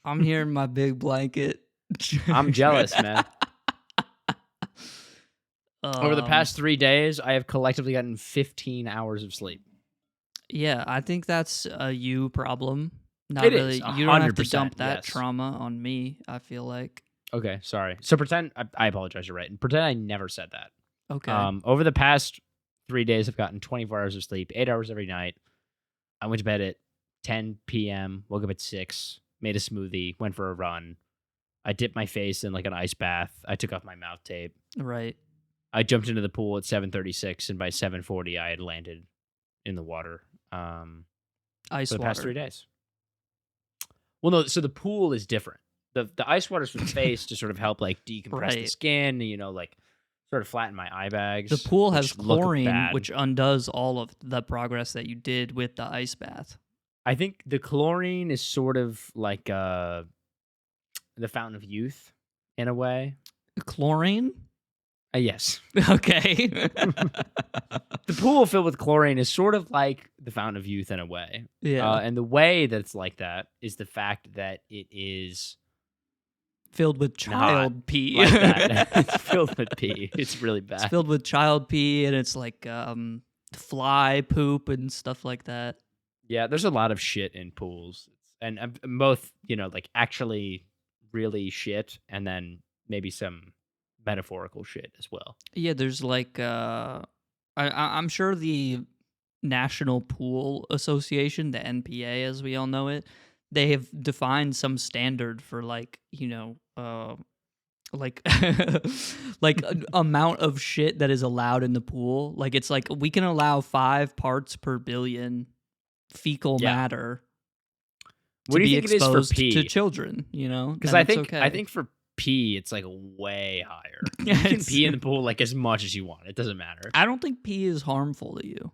I'm here in my big blanket. I'm jealous, man. Over the Um, past 3 days, I have collectively gotten 15 hours of sleep. yeah, I think that's a you problem. Not It really. is, You don't have to 100%, dump that yes. trauma on me, I feel like. Okay, sorry. So pretend, I apologize, you're right. And pretend I never said that. Okay. Over the past 3 days, I've gotten 24 hours of sleep, 8 hours every night. I went to bed at 10 p.m., woke up at 6, made a smoothie, went for a run. I dipped my face in like an ice bath. I took off my mouth tape. Right. I jumped into the pool at 7:36, and by 7:40, I had landed in the water Ice for the past water. 3 days. Well, no, so the pool is different. The ice water's for the face to sort of help like decompress the Right. skin, like sort of flatten my eye bags. The pool has which look chlorine, bad. which undoes all of the progress that you did with the ice bath. I think the chlorine is sort of like the fountain of youth in a way. Chlorine? Yes. Okay. The pool filled with chlorine is sort of like the fountain of youth in a way. Yeah. And the way that it's like that is the fact that it is Filled with child pee. like that. It's filled with pee. It's really bad. It's filled with child pee, and it's like fly poop and stuff like that. Yeah, there's a lot of shit in pools. And both, like actually really shit and then maybe some metaphorical shit as well. Yeah, there's like I'm sure the National Pool Association, the NPA as we all know it, they have defined some standard for like like like an amount of shit that is allowed in the pool. Like it's like we can allow 5 parts per billion fecal matter What to do you be think it is for exposed pee? to children, Because and I it's think okay. I think for pee it's like way higher. You can pee in the pool like as much as you want. It doesn't matter. I don't think pee is harmful to you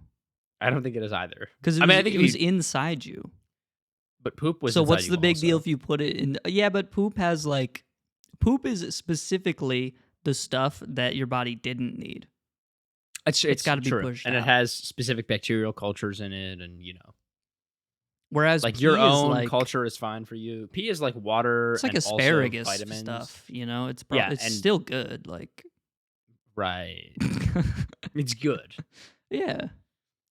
I don't think it is either. because I think it was inside you. But poop was So inside what's you the big also. deal if you put it in? Yeah, but poop is specifically the stuff that your body didn't need. It's gotta be true. pushed and out. it has specific bacterial cultures in it, and Whereas like pee your is own like, culture is fine for you. Pee is like water. it's like and also asparagus vitamins. stuff. It's Yeah, it's and- still good. Like, Right. It's good. yeah.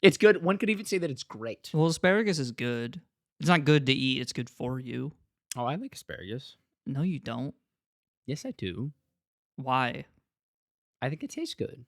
It's good. One could even say that it's great. Well, asparagus is good. It's not good to eat. It's good for you. Oh, I like asparagus. No, you don't. Yes, I do. Why? I think it tastes good.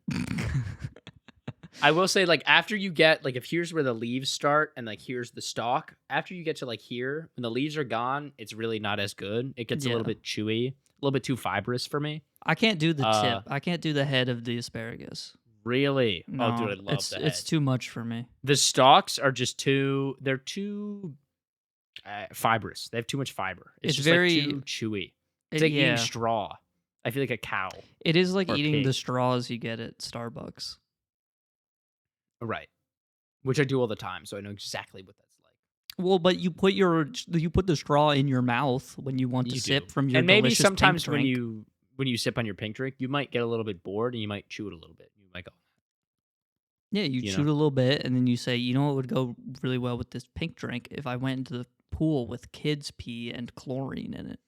I will say, like, after you get, like, if here's where the leaves start and, like, here's the stalk, after you get to, like, here, when the leaves are gone, it's really not as good. It gets a little bit chewy, a little bit too fibrous for me. I can't do the tip. I can't do the head of the asparagus. Really? No, Oh, dude, I love the head. It's too much for me. The stalks are just they're too fibrous. They have too much fiber. It's just very like too chewy. It's like eating straw. I feel like a cow. It is like or a eating pig. the straws you get at Starbucks. Right. Which I do all the time, so I know exactly what that's like. Well, but you put the straw in your mouth when you want to You sip do. from your and maybe delicious sometimes pink drink. when you sip on your pink drink, you might get a little bit bored and you might chew it a little bit. You might go, Yeah, you chew it a little bit, and then you say, you know what would go really well with this pink drink if I went into the pool with kids' pee and chlorine in it.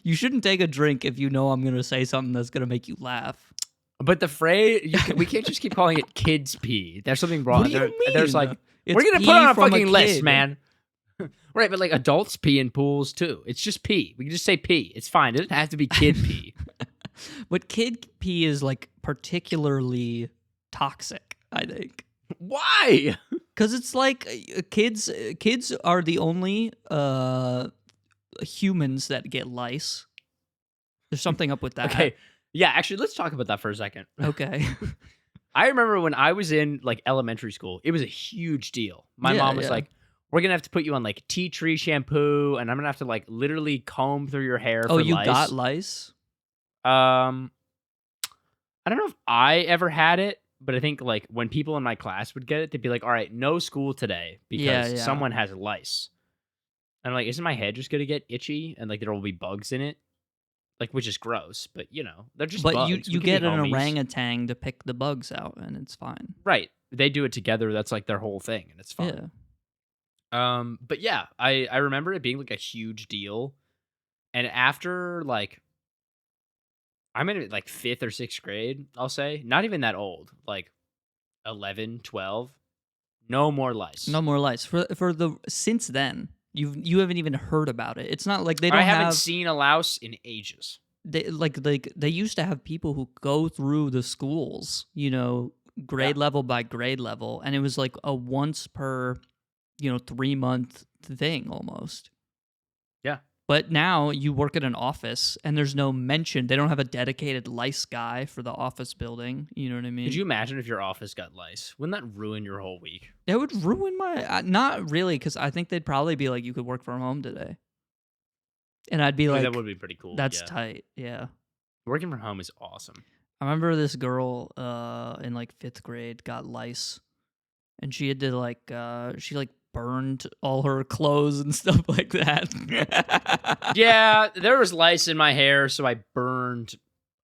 You shouldn't take a drink if you know I'm going to say something that's going to make you laugh. but the phrase we can't just keep calling it kids pee. There's something wrong. What do you mean? There's like It's we're gonna pee put on a from fucking list, kid. man. Right, but like adults pee in pools too. It's just pee. We can just say pee. It's fine. It doesn't have to be kid pee. But kid pee is like particularly toxic, I think. Why? Because it's like kids are the only humans that get lice. There's something up with that. Okay. Yeah, actually, let's talk about that for a second. Okay. I remember when I was in like elementary school, it was a huge deal. My mom was like, we're going to have to put you on like tea tree shampoo, and I'm going to have to like literally comb through your hair for lice. You got lice? I don't know if I ever had it, but I think like when people in my class would get it, they'd be like, all right, no school today because someone has lice. And I'm like, isn't my head just going to get itchy and like there will be bugs in it? Like, which is gross, but they're just bugs. But you get an orangutan to pick the bugs out and it's fine. Right. They do it together. That's like their whole thing and it's fun. Yeah. But yeah, I remember it being like a huge deal. And after like I'm in like 5th or 6th grade, I'll say, not even that old, like 11, 12, no more lice. No more lice for the since then. You haven't even heard about it. It's not like they I don't haven't have seen a louse in ages. they used to have people who go through the schools, Yeah. grade level by grade level, and it was like a once per 3-month thing almost. Yeah. But now you work at an office and there's no mention. They don't have a dedicated lice guy for the office building. You know what I mean? Could you imagine if your office got lice? Wouldn't that ruin your whole week? That would ruin my. Not really, because I think they'd probably be like, you could work from home today. And I'd be I mean, like, that would be pretty cool. that's Yeah. tight. Yeah. Working from home is awesome. I remember this girl in like 5th grade got lice. And she had to like, she like burned all her clothes and stuff like that. Yeah, there was lice in my hair, so I burned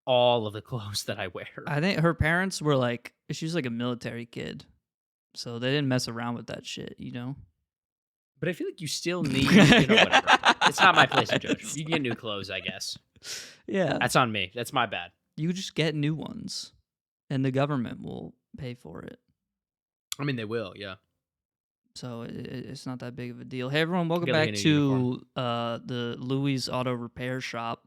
all of the clothes that I wear. I think her parents were like, she was like a military kid. So they didn't mess around with that shit, But I feel like you still need, whatever. It's not my place to judge. You can get new clothes, I guess. Yeah. That's on me. That's my bad. You just get new ones, and the government will pay for it. I mean, they will, yeah. So it's not that big of a deal. Hey, everyone, welcome Get, like, back a new to the Louis Auto Repair Shop.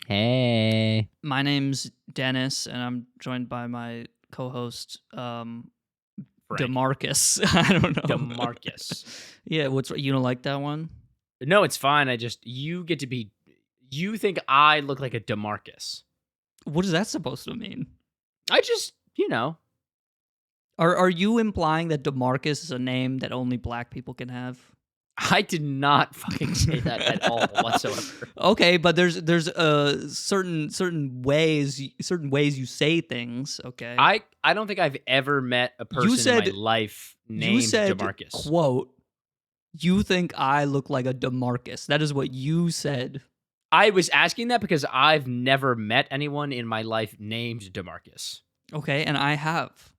Hey. My name's Dennis, and I'm joined by my co-host, DeMarcus. I don't know. DeMarcus. Yeah, you don't like that one? No, it's fine. You get to be, you think I look like a DeMarcus. What is that supposed to mean? I just, Are you implying that DeMarcus is a name that only black people can have? I did not fucking say that at all whatsoever. Okay, but there's certain ways you say things. Okay, I don't think I've ever met a person in my life named DeMarcus. Quote, you think I look like a DeMarcus. That is what you said. I was asking that because I've never met anyone in my life named DeMarcus. Okay, and I have.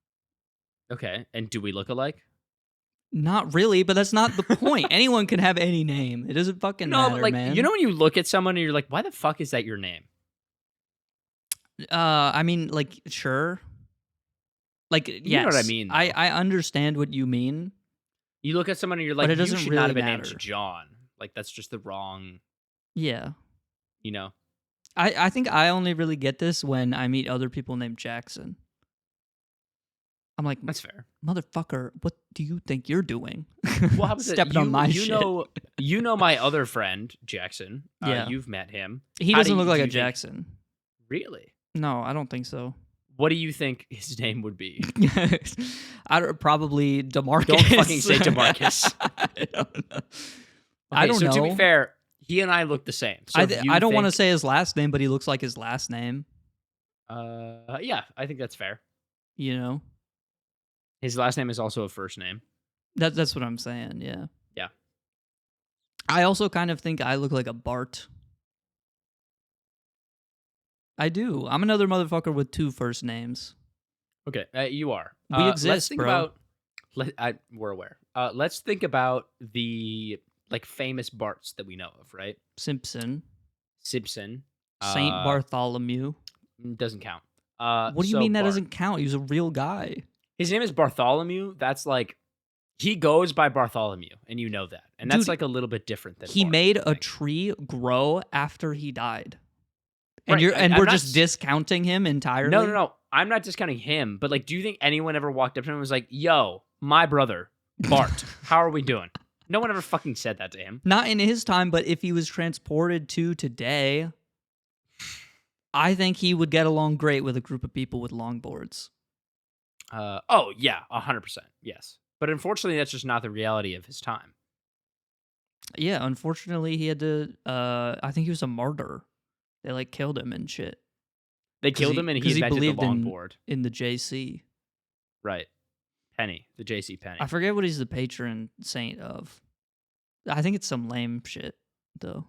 Okay, and do we look alike? Not really, but that's not the point. Anyone can have any name. It doesn't fucking matter, but like, man. you know when you look at someone and you're like, why the fuck is that your name? I mean, like, sure. Like, yes. You know what I mean, though. I understand what you mean. You look at someone and you're like, but it doesn't you should really not have been matter. named John. Like, that's just the wrong... Yeah. I think I only really get this when I meet other people named Jackson. I'm like, that's fair. Motherfucker, what do you think you're doing? Well, stepping on my shit. You know my other friend, Jackson. Yeah. You've met him. He doesn't look like a Jackson. Really? No, I don't think so. What do you think his name would be? Probably DeMarcus. Don't fucking say DeMarcus. I don't know. To be fair, he and I look the same. So I don't want to say his last name, but he looks like his last name. Yeah, I think that's fair. His last name is also a first name. That's what I'm saying, yeah. Yeah. I also kind of think I look like a Bart. I do. I'm another motherfucker with 2 first names. Okay, you are. We exist, let's think bro. We're aware. Let's think about the famous Barts that we know of, right? Simpson. Simpson. Saint Bartholomew. Doesn't count. What do you mean that doesn't count? He was a real guy. His name is Bartholomew. That's he goes by Bartholomew, and you know that. And that's Dude, a little bit different than he Bart, made a tree grow after he died. And right. we're just discounting him entirely? No. I'm not discounting him, but do you think anyone ever walked up to him and was like, yo, my brother, Bart, how are we doing? No one ever fucking said that to him. Not in his time, but if he was transported to today, I think he would get along great with a group of people with longboards. Oh, yeah, 100%, yes. But unfortunately, that's just not the reality of his time. Yeah, unfortunately, he had to, I think he was a martyr. They, killed him and shit. They killed him and he invented the longboard. In the JC. Right. Penny, the JC Penny. I forget what he's the patron saint of. I think it's some lame shit, though.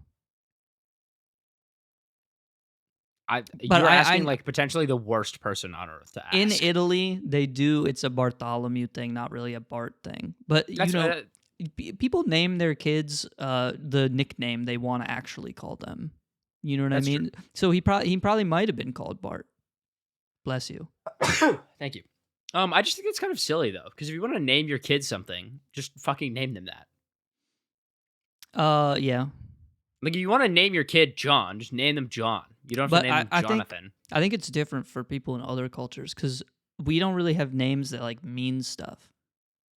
You're asking potentially the worst person on earth to ask. In Italy, they do. It's a Bartholomew thing, not really a Bart thing. But people name their kids the nickname they want to actually call them. You know what I mean? True. So he probably might have been called Bart. Bless you. Thank you. I just think it's kind of silly though, because if you want to name your kid something, just fucking name them that. Yeah. Like, if you want to name your kid John, just name them John. You don't have to name them Jonathan. I think it's different for people in other cultures because we don't really have names that like mean stuff,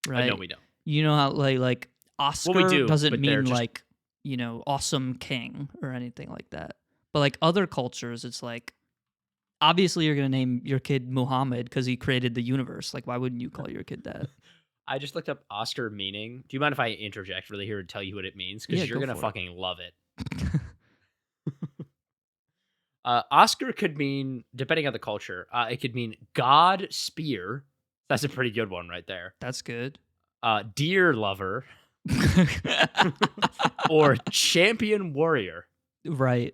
right? No, we don't. You know how like Oscar doesn't mean just... like, awesome king or anything like that. But like other cultures, it's like obviously you're gonna name your kid Muhammad because he created the universe. Like, why wouldn't you call your kid that? I just looked up Oscar meaning. Do you mind if I interject really here and tell you what it means? Because you're gonna fucking love it. Oscar could mean, depending on the culture, it could mean God Spear. That's a pretty good one right there. That's good. Deer Lover. Or Champion Warrior. Right.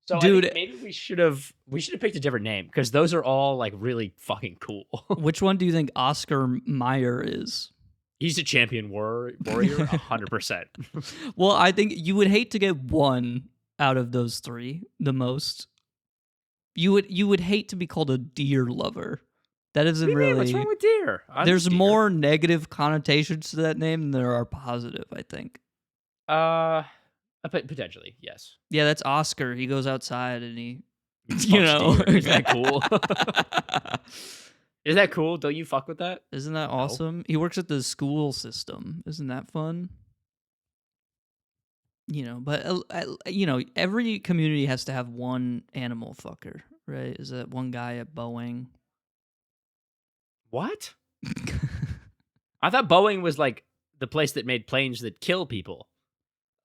So dude, I think maybe we should have picked a different name because those are all like really fucking cool. Which one do you think Oscar Mayer is? He's a champion warrior, 100%. Well, I think you would hate to get one out of those three the most. You would hate to be called a deer lover. That isn't really. What's wrong with deer? There's more negative connotations to that name than there are positive, I think. Potentially, yes. Yeah, that's Oscar. He goes outside and he, Isn't that cool? Is that cool? Don't you fuck with that? Isn't that awesome? No. He works at the school system. Isn't that fun? But every community has to have one animal fucker, right? Is that one guy at Boeing? What? I thought Boeing was like the place that made planes that kill people.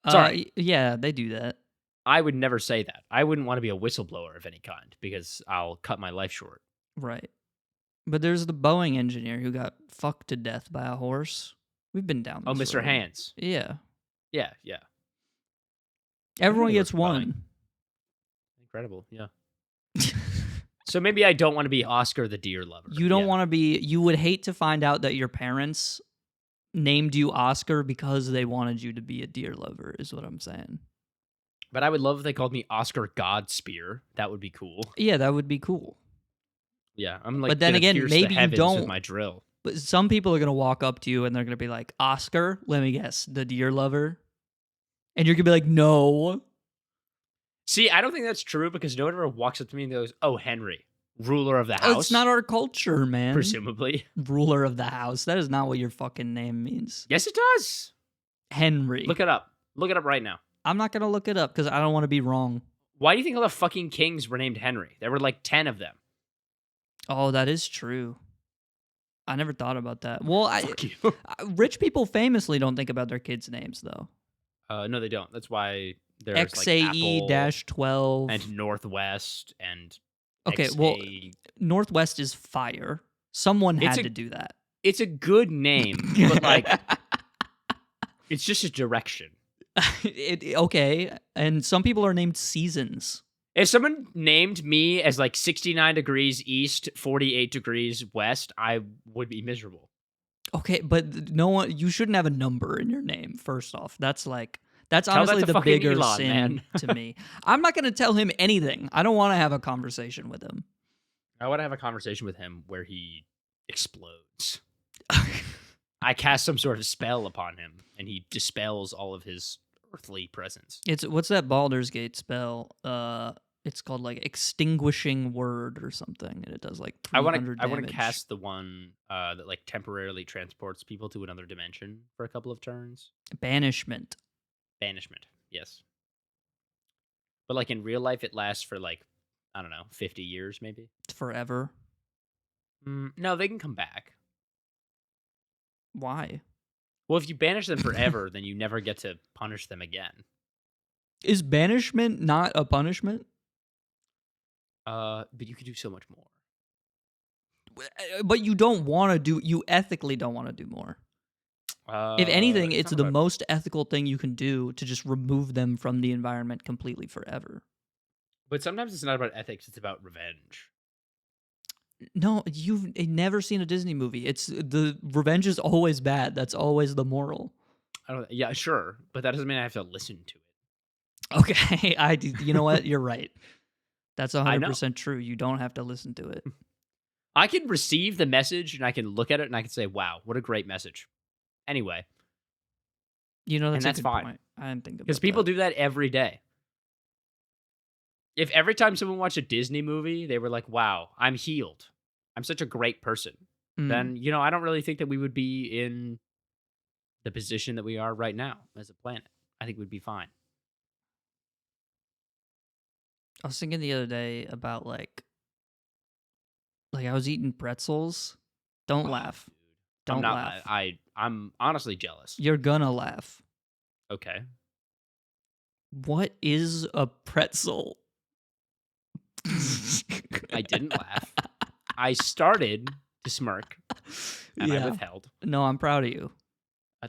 Sorry. Yeah, they do that. I would never say that. I wouldn't want to be a whistleblower of any kind because I'll cut my life short. Right. But there's the Boeing engineer who got fucked to death by a horse. We've been down this Mr. road. Hands. Yeah. Yeah. Everyone gets one. Boeing. Incredible, yeah. So maybe I don't want to be Oscar the deer lover. You don't want to be... You would hate to find out that your parents named you Oscar because they wanted you to be a deer lover, is what I'm saying. But I would love if they called me Oscar Godspear. That would be cool. Yeah, that would be cool. Yeah, I'm like. But then again, maybe you don't. With my drill. But some people are gonna walk up to you and they're gonna be like, "Oscar, let me guess, the deer lover," and you're gonna be like, "No." See, I don't think that's true because no one ever walks up to me and goes, "Oh, Henry, ruler of the house." It's not our culture, man. Presumably, ruler of the house. That is not what your fucking name means. Yes, it does. Henry. Look it up. Look it up right now. I'm not gonna look it up because I don't want to be wrong. Why do you think all the fucking kings were named Henry? There were like 10 of them. Oh, that is true. I never thought about that. Well, Fuck you. Rich people famously don't think about their kids' names, though. No, they don't. That's why there's XAE-12 and Northwest and okay. XA... Well, Northwest is fire. Someone had to do that. It's a good name, but like, it's just a direction. Okay, and some people are named Seasons. If someone named me as like 69 degrees east, 48 degrees west, I would be miserable. Okay, but no one. You shouldn't have a number in your name. First off, that's honestly the bigger Elon, sin man. to me. I'm not going to tell him anything. I don't want to have a conversation with him. I want to have a conversation with him where he explodes. I cast some sort of spell upon him, and he dispels all of his earthly presence. What's that Baldur's Gate spell? It's called like Extinguishing Word or something, and it does like 300 damage. I want to cast the one that like temporarily transports people to another dimension for a couple of turns. Banishment. Yes. But like in real life, it lasts for like, I don't know, 50 years maybe. Forever. No, they can come back. Why? Well, if you banish them forever, then you never get to punish them again. Is banishment not a punishment? But you could do so much more. But you ethically don't want to do more. If anything, it's the most ethical thing you can do to just remove them from the environment completely forever. But sometimes it's not about ethics, it's about revenge. No, you've never seen a Disney movie. The revenge is always bad. That's always the moral. I don't. Yeah, sure, but that doesn't mean I have to listen to it. Okay, you know what? You're right. That's I know. 100% true. You don't have to listen to it. I can receive the message and I can look at it and I can say, "Wow, what a great message." Anyway, That's and a that's good fine point. I didn't think about because people that. do that every day. If every time someone watched a Disney movie, they were like, "Wow, I'm healed. I'm such a great person," then I don't really think that we would be in the position that we are right now as a planet. I think we'd be fine. I was thinking the other day about I was eating pretzels. Don't laugh. Dude. Don't laugh. I'm honestly jealous. You're gonna laugh. Okay. What is a pretzel? I didn't laugh. I started to smirk, and I withheld. No, I'm proud of you.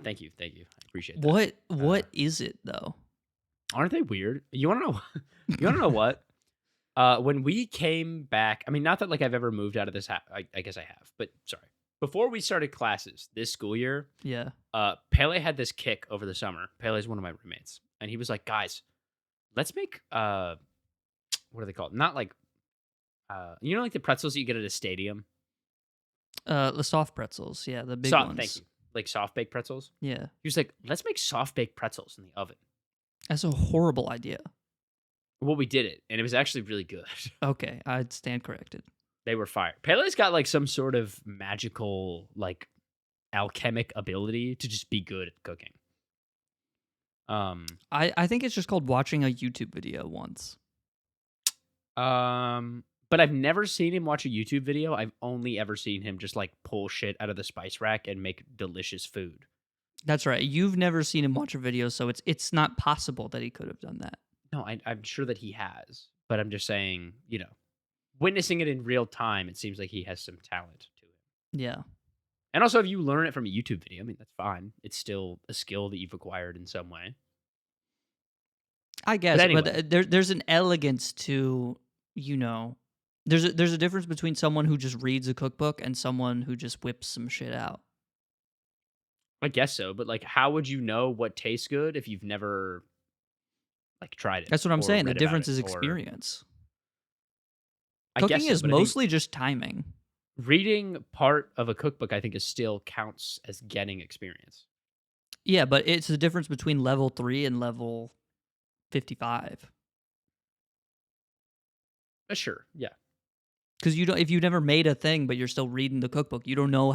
Thank you. I appreciate that. What is it though? Aren't they weird? You want to know? You want to know what? When we came back, I mean, not that like I've ever moved out of this house. I guess I have, but sorry. Before we started classes this school year, Yeah. Pele had this kick over the summer. Pele's one of my roommates, and he was like, "Guys, let's make what are they called? Not like like the pretzels that you get at a stadium. The soft pretzels. Yeah, the big ones. Thank you. Like soft baked pretzels. Yeah. He was like, let's make soft baked pretzels in the oven. That's a horrible idea. Well, we did it, and it was actually really good. Okay, I'd stand corrected. They were fire. Pele's got like some sort of magical, like alchemic ability to just be good at cooking. I think it's just called watching a YouTube video once. But I've never seen him watch a YouTube video. I've only ever seen him just like pull shit out of the spice rack and make delicious food. That's right. You've never seen him watch a video, so it's not possible that he could have done that. No, I'm sure that he has, but I'm just saying, witnessing it in real time, it seems like he has some talent to it. Yeah. And also, if you learn it from a YouTube video, I mean, that's fine. It's still a skill that you've acquired in some way. I guess, but, anyway. but there's an elegance to, there's a difference between someone who just reads a cookbook and someone who just whips some shit out. I guess so, but like, how would you know what tastes good if you've never tried it? That's what I'm saying. The difference is experience. Cooking is mostly just timing. Reading part of a cookbook, I think, still counts as getting experience. Yeah, but it's the difference between level 3 and level 55. Sure, yeah. Because if you've never made a thing, but you're still reading the cookbook, you don't know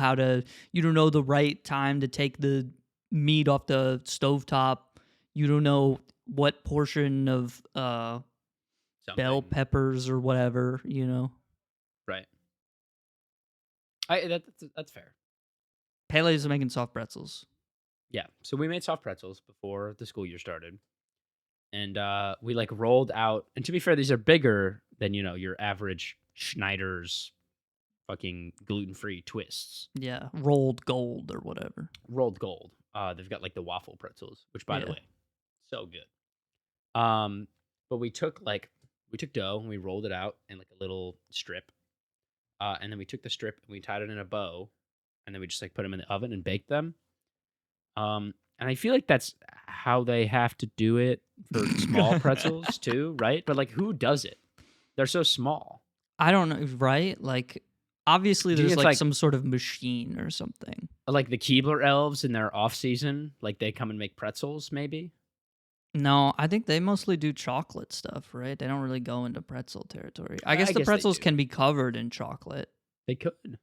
you don't know the right time to take the meat off the stovetop. You don't know what portion of bell peppers or whatever, Right. That's fair. Pele's making soft pretzels. Yeah, so we made soft pretzels before the school year started. And we rolled out, and to be fair, these are bigger than, your average Schneider's fucking gluten-free twists. Yeah, rolled gold or whatever. Rolled gold. They've got the waffle pretzels, which by the way, so good. But we took dough and we rolled it out in a little strip. And then we took the strip and we tied it in a bow, and then we just put them in the oven and baked them. And I feel like that's how they have to do it for small pretzels too, right? But who does it? They're so small. I don't know, right? Obviously there's some sort of machine or something. Like the Keebler elves in their off season, they come and make pretzels, maybe? No, I think they mostly do chocolate stuff, right? They don't really go into pretzel territory. I guess the pretzels can be covered in chocolate. They could.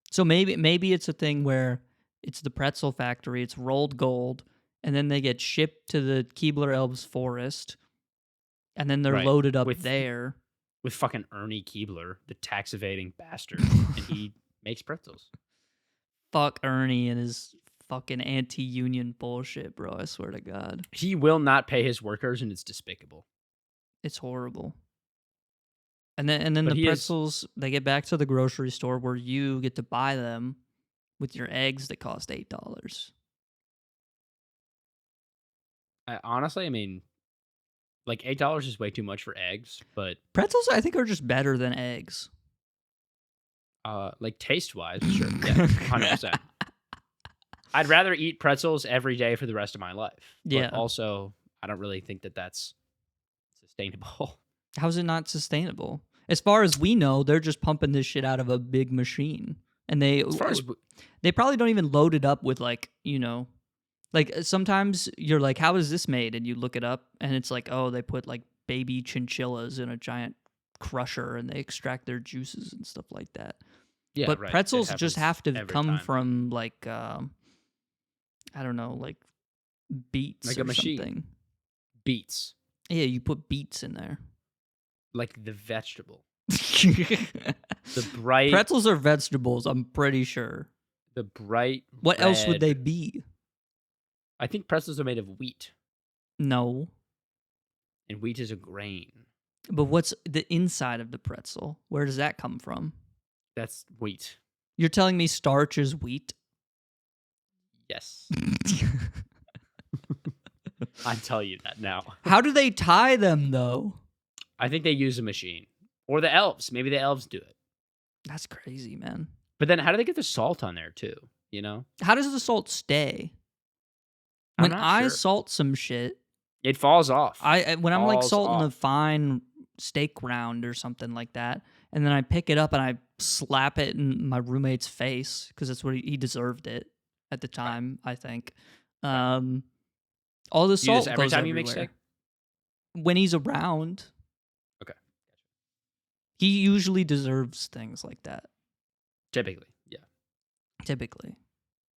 So maybe it's a thing where it's the pretzel factory, it's rolled gold, and then they get shipped to the Keebler Elves forest, and then they're loaded up there. With fucking Ernie Keebler, the tax evading bastard, and he makes pretzels. Fuck Ernie and his fucking anti-union bullshit, bro. I swear to God. He will not pay his workers, and it's despicable. It's horrible. And then the pretzels, they get back to the grocery store where you get to buy them with your eggs that cost $8. Honestly, I mean, $8 is way too much for eggs, but pretzels I think are just better than eggs. Taste wise, sure, yeah, 100%. I'd rather eat pretzels every day for the rest of my life. Yeah. But also, I don't really think that that's sustainable. How's it not sustainable? As far as we know, they're just pumping this shit out of a big machine, and they probably don't even load it up with like, like sometimes you're like, how is this made? And you look it up, and it's like, oh, they put like baby chinchillas in a giant crusher, and they extract their juices and stuff like that. Yeah, but right. Pretzels just have to come time. from like, I don't know, like beets like or a machine. Something. Beets. Yeah, you put beets in there. Like the vegetable. The bright... Pretzels are vegetables, I'm pretty sure. The bright What red... else would they be? I think pretzels are made of wheat. No. And wheat is a grain. But what's the inside of the pretzel? Where does that come from? That's wheat. You're telling me starch is wheat? Yes. I tell you that now. How do they tie them, though? I think they use a machine. Or the elves. Maybe the elves do it. That's crazy, man. But then how do they get the salt on there, too? You know? How does the salt stay? When I salt some shit... It falls off. When I'm like salting a fine steak round or something like that, and then I pick it up and I slap it in my roommate's face, because that's what he deserved it at the time, I think. All the salt goes every time everywhere. You make steak? When he's around. Okay. He usually deserves things like that. Typically, yeah. Typically.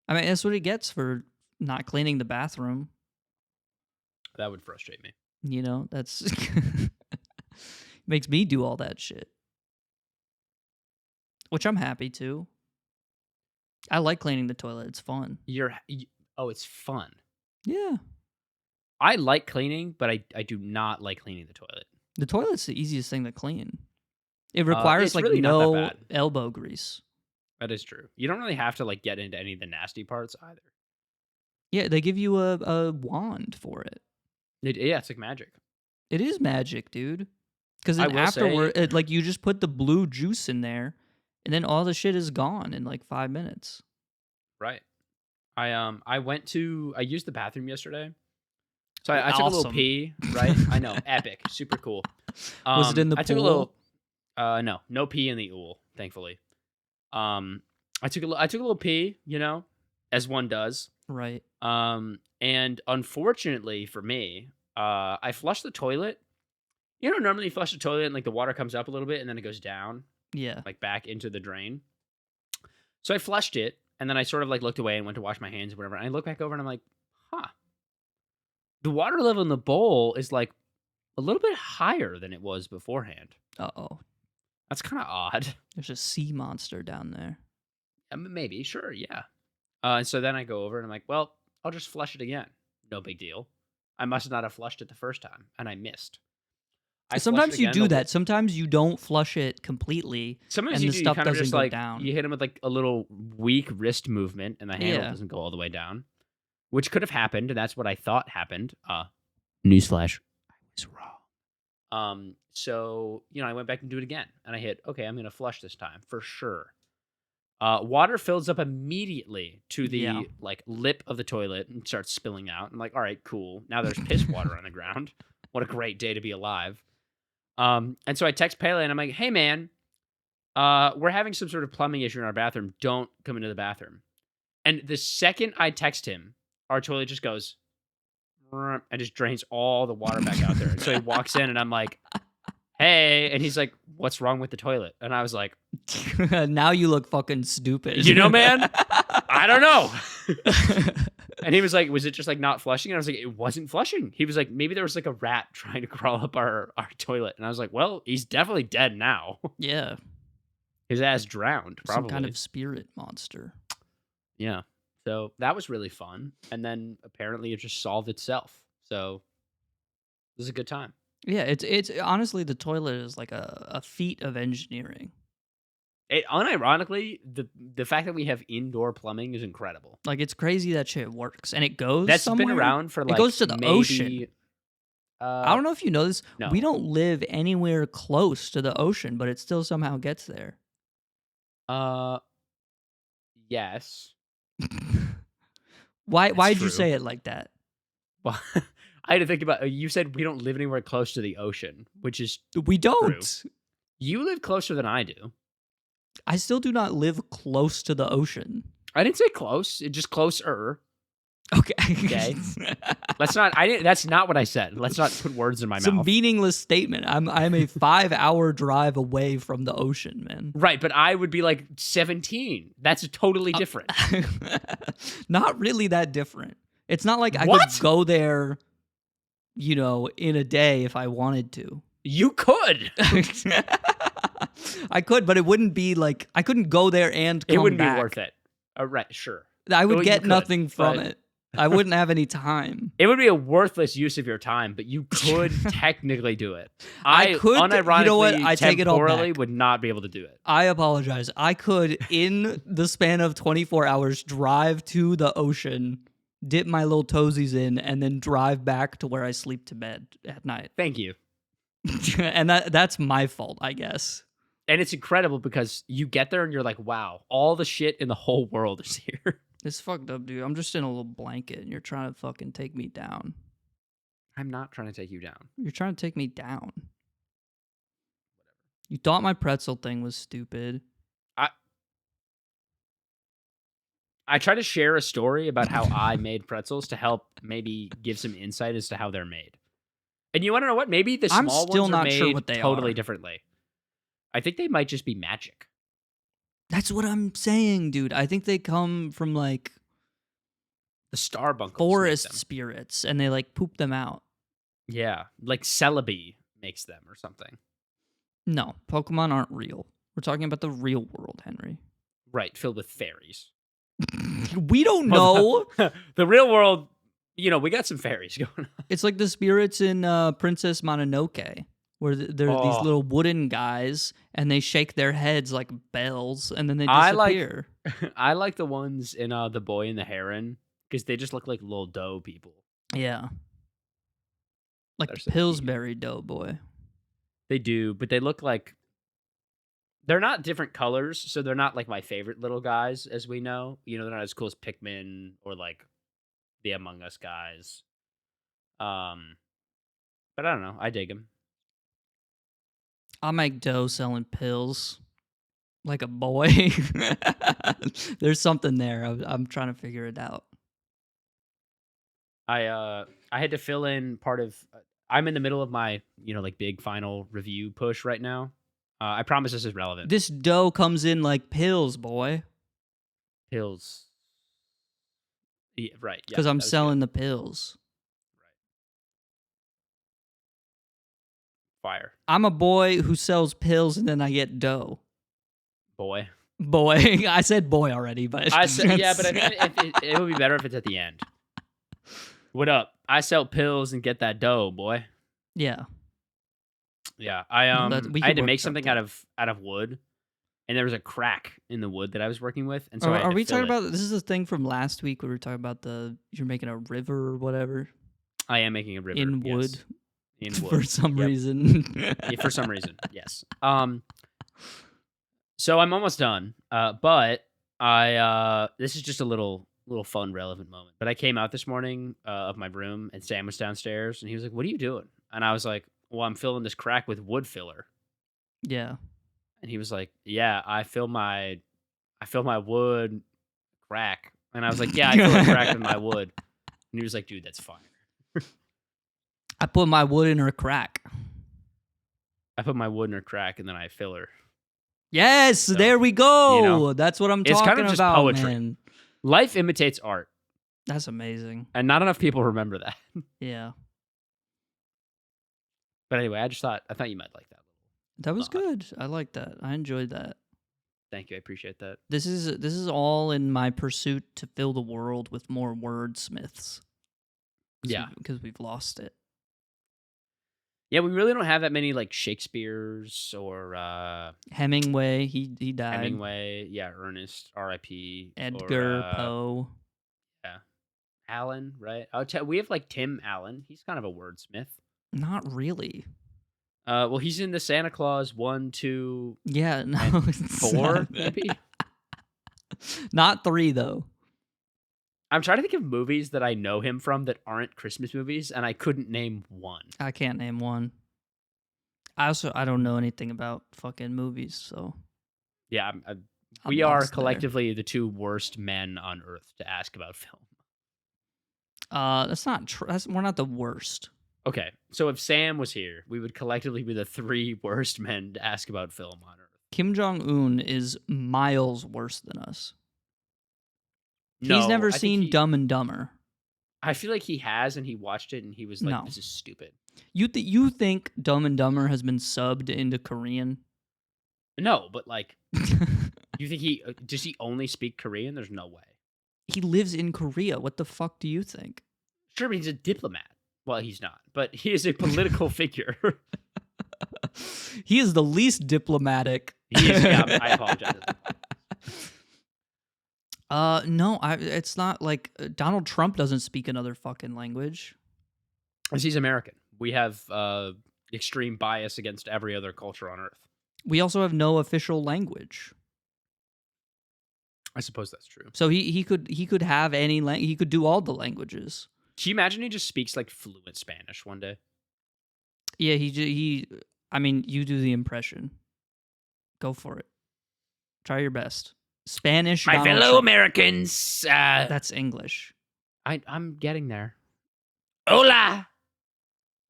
I mean, that's what he gets for not cleaning the bathroom. That would frustrate me. You know, that's... makes me do all that shit. Which I'm happy to. I like cleaning the toilet. It's fun. It's fun. Yeah. I like cleaning, but I do not like cleaning the toilet. The toilet's the easiest thing to clean. It requires like really no elbow grease. That is true. You don't really have to like get into any of the nasty parts either. Yeah, they give you a wand for it. Yeah, it's like magic. It is magic, dude. Because then afterward, like you just put the blue juice in there, and then all the shit is gone in like 5 minutes. Right. I used the bathroom yesterday. So I took a little pee, right? I know, epic, super cool. Was it in the pool? I took a little, no pee in the ool, thankfully. I took a little pee, as one does. Right. And unfortunately for me, I flushed the toilet. Normally you flush the toilet and like the water comes up a little bit and then it goes down. Yeah. Like back into the drain. So I flushed it and then I sort of like looked away and went to wash my hands or whatever. And I look back over and I'm like, the water level in the bowl is like a little bit higher than it was beforehand. Uh-oh. That's kind of odd. There's a sea monster down there. Maybe, sure, yeah. And so then I go over and I'm like, well, I'll just flush it again. No big deal. I must not have flushed it the first time, and I missed. Sometimes you do that. Sometimes you don't flush it completely. Sometimes and the stuff doesn't just go like down. You hit him with like a little weak wrist movement, and the handle doesn't go all the way down, which could have happened, and that's what I thought happened. Newsflash: I was wrong. So I went back and do it again, and I hit. Okay, I'm gonna flush this time for sure. Water fills up immediately to the like lip of the toilet and starts spilling out. I'm like, all right, cool. Now there's piss water on the ground. What a great day to be alive. And so I text Pele and I'm like, hey man, we're having some sort of plumbing issue in our bathroom. Don't come into the bathroom. And the second I text him, our toilet just goes and just drains all the water back out there. And so he walks in and I'm like, hey, and he's like, what's wrong with the toilet? And I was like, now you look fucking stupid. Man, I don't know. And he was like, was it just like not flushing? And I was like, it wasn't flushing. He was like, maybe there was like a rat trying to crawl up our toilet. And I was like, well, he's definitely dead now. Yeah. His ass drowned, probably. Some kind of spirit monster. Yeah. So that was really fun. And then apparently it just solved itself. So it was a good time. Yeah, it's honestly, the toilet is like a feat of engineering. Unironically, the fact that we have indoor plumbing is incredible. Like, it's crazy that shit works, and it goes That's somewhere. Been around for like, it goes to the ocean. I don't know if you know this. No. We don't live anywhere close to the ocean, but it still somehow gets there. Yes. Why'd you say it like that? Well, I had to think about. You said we don't live anywhere close to the ocean, which is we don't. True. You live closer than I do. I still do not live close to the ocean. I didn't say close. It's just closer. Okay. Okay. Let's not. That's not what I said. Let's not put words in my mouth. It's a meaningless statement. I'm a 5-hour drive away from the ocean, man. Right, but I would be like 17. That's totally different. Not really that different. It's not like I could go there, in a day if I wanted to. You could. I could, but it wouldn't be like I couldn't go there and come back. It wouldn't be worth it. Right, sure. I would get nothing from it. I wouldn't have any time. It would be a worthless use of your time, but you could technically do it. I could, unironically, you know what? I take it all back. Would not be able to do it. I apologize. I could, in the span of 24 hours, drive to the ocean, dip my little toesies in, and then drive back to where I sleep to bed at night. Thank you. And that's my fault, I guess. And it's incredible because you get there and you're like, wow, all the shit in the whole world is here. It's fucked up, dude. I'm just in a little blanket and you're trying to fucking take me down. I'm not trying to take you down. You're trying to take me down. You thought my pretzel thing was stupid. I try to share a story about how I made pretzels to help maybe give some insight as to how they're made. And you want to know what? Maybe the small ones are made totally differently. I think they might just be magic. That's what I'm saying, dude. I think they come from like the Starbunkles forest spirits, and they like poop them out. Yeah, like Celebi makes them or something. No, Pokemon aren't real. We're talking about the real world, Henry. Right, filled with fairies. We don't know. The real world, we got some fairies going on. It's like the spirits in Princess Mononoke, where they're these little wooden guys, and they shake their heads like bells, and then they disappear. I like the ones in The Boy and the Heron, because they just look like little dough people. Yeah. Like Pillsbury Doughboy. They do, but they look like... They're not different colors, so they're not like my favorite little guys, as we know. They're not as cool as Pikmin or like the Among Us guys. But I don't know. I dig them. I'll make dough selling pills like a boy. There's something there. I'm trying to figure it out. I had to fill in part of... I'm in the middle of my, like big final review push right now. I promise this is relevant. This dough comes in like pills, boy. Pills. Yeah, right. Because I'm selling the pills. Right. Fire. I'm a boy who sells pills and then I get dough. Boy. I said boy already, but... I said, yeah, but I mean, it would be better if it's at the end. What up? I sell pills and get that dough, boy. Yeah. Yeah, I had to make something out of wood, and there was a crack in the wood that I was working with, and so are we talking about this? Is a thing from last week where we were talking about you're making a river or whatever. I am making a river in wood. In wood for some reason. Yeah, for some reason, yes. So I'm almost done, but this is just a little fun, relevant moment. But I came out this morning of my room, and Sam was downstairs, and he was like, "What are you doing?" And I was like, "Well, I'm filling this crack with wood filler." Yeah. And he was like, "Yeah, I fill my wood crack." And I was like, "Yeah, I fill a crack with my wood." And he was like, "Dude, that's fine." I put my wood in her crack. I put my wood in her crack, and then I fill her. Yes, so, there we go. That's what I'm talking about. It's kind of just poetry. Man. Life imitates art. That's amazing. And not enough people remember that. Yeah. But anyway, I thought you might like that. That was good. I like that. I enjoyed that. Thank you. I appreciate that. This is all in my pursuit to fill the world with more wordsmiths. Yeah. Because we've lost it. Yeah, we really don't have that many like Shakespeare's or Hemingway. He died. Hemingway. Yeah, Ernest. R.I.P. Edgar Poe. Yeah. Allen, right? We have like Tim Allen. He's kind of a wordsmith. Not really. Well, he's in the Santa Claus 1, 2, yeah, no, 4, maybe. Not 3 though. I'm trying to think of movies that I know him from that aren't Christmas movies, and I couldn't name one. I can't name one. I don't know anything about fucking movies, so yeah, I'm we are lost there. collectively the two worst men on earth to ask about film. That's not true. We're not the worst. Okay, so if Sam was here, we would collectively be the three worst men to ask about film on earth. Kim Jong-un is miles worse than us. No, He's never seen Dumb and Dumber. I feel like he has, and he watched it, and he was like, No. "This is stupid." You think Dumb and Dumber has been subbed into Korean? No, but like, you think does he only speak Korean? There's no way. He lives in Korea. What the fuck do you think? Sure, but he's a diplomat. Well, he's not, but he is a political figure. He is the least diplomatic. Yeah, I apologize. No, it's not like Donald Trump doesn't speak another fucking language. Because he's American. We have extreme bias against every other culture on earth. We also have no official language. I suppose that's true. So he could have any he could do all the languages. Can you imagine he just speaks like fluent Spanish one day? Yeah, I mean, you do the impression. Go for it. Try your best. Spanish. My fellow Americans. That's English. I'm getting there. Hola.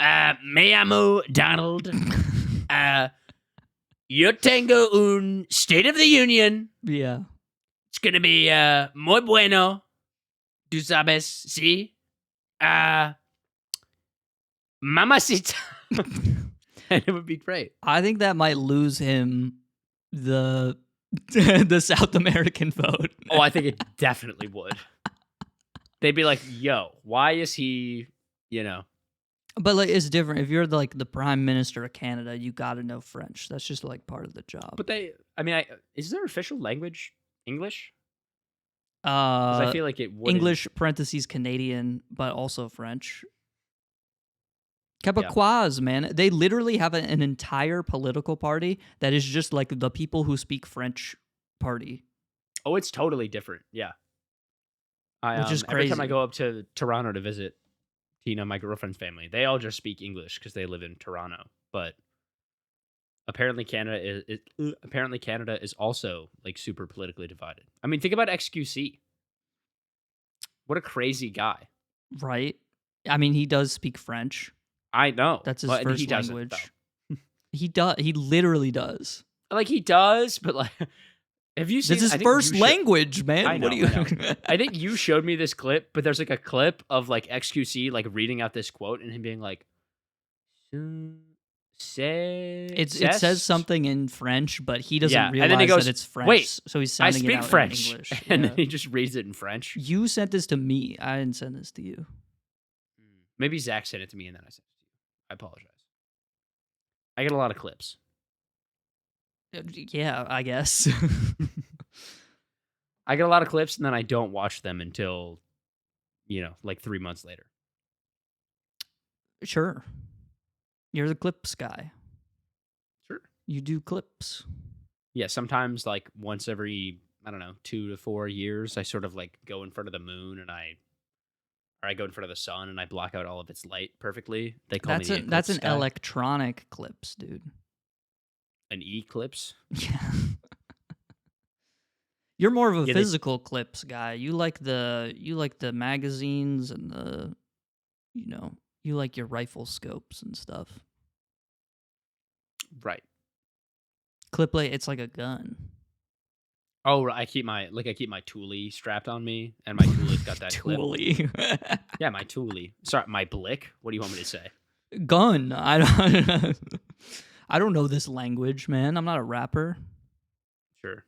Me llamo Donald. Yo tengo un State of the Union. Yeah. It's gonna be muy bueno. Tú sabes, sí. Mamacita. And it would be great. I think that might lose him the South American vote. Oh, I think it definitely would. They'd be like, yo, why is he, But like, it's different. If you're like the prime minister of Canada, you got to know French. That's just like part of the job. But is their official language English? I feel like it would. English parentheses Canadian, but also French. Québécois, man. They literally have an entire political party that is just like the people who speak French party. Oh, it's totally different. Yeah. Which is crazy. Every time I go up to Toronto to visit Tina, my girlfriend's family, they all just speak English because they live in Toronto. But apparently Canada is also like super politically divided. I mean, think about XQC. What a crazy guy. Right? I mean, he does speak French. I know. That's his first language. He does. He literally does. Like, he does, but like, have you seen? That's his first language, man. I know, what do you? I think you showed me this clip, but there's like a clip of like XQC like reading out this quote and him being like, it says something in French, but he doesn't realize and then he goes, that it's French. Wait, so he's sounding it out French. in English. And then he just reads it in French. You sent this to me. I didn't send this to you. Maybe Zach sent it to me and then I sent it to you. I apologize. I get a lot of clips. Yeah, I guess. I get a lot of clips and then I don't watch them until, like 3 months later. Sure. You're the clips guy. Sure. You do clips. Yeah, sometimes like once every, 2 to 4 years, I sort of like go in front of the moon and I go in front of the sun and I block out all of its light perfectly. They call me the eclipse That's an guy. electronic clips, dude. An eclipse? Yeah. You're more of a physical clips guy. You like the magazines and the, you like your rifle scopes and stuff. Right. Clip plate, it's like a gun. Oh, I keep my Thule strapped on me, and my Thule's got that Thule. Yeah, my Thule. Sorry, my Blick. What do you want me to say? Gun. I don't know this language, man. I'm not a rapper. Sure.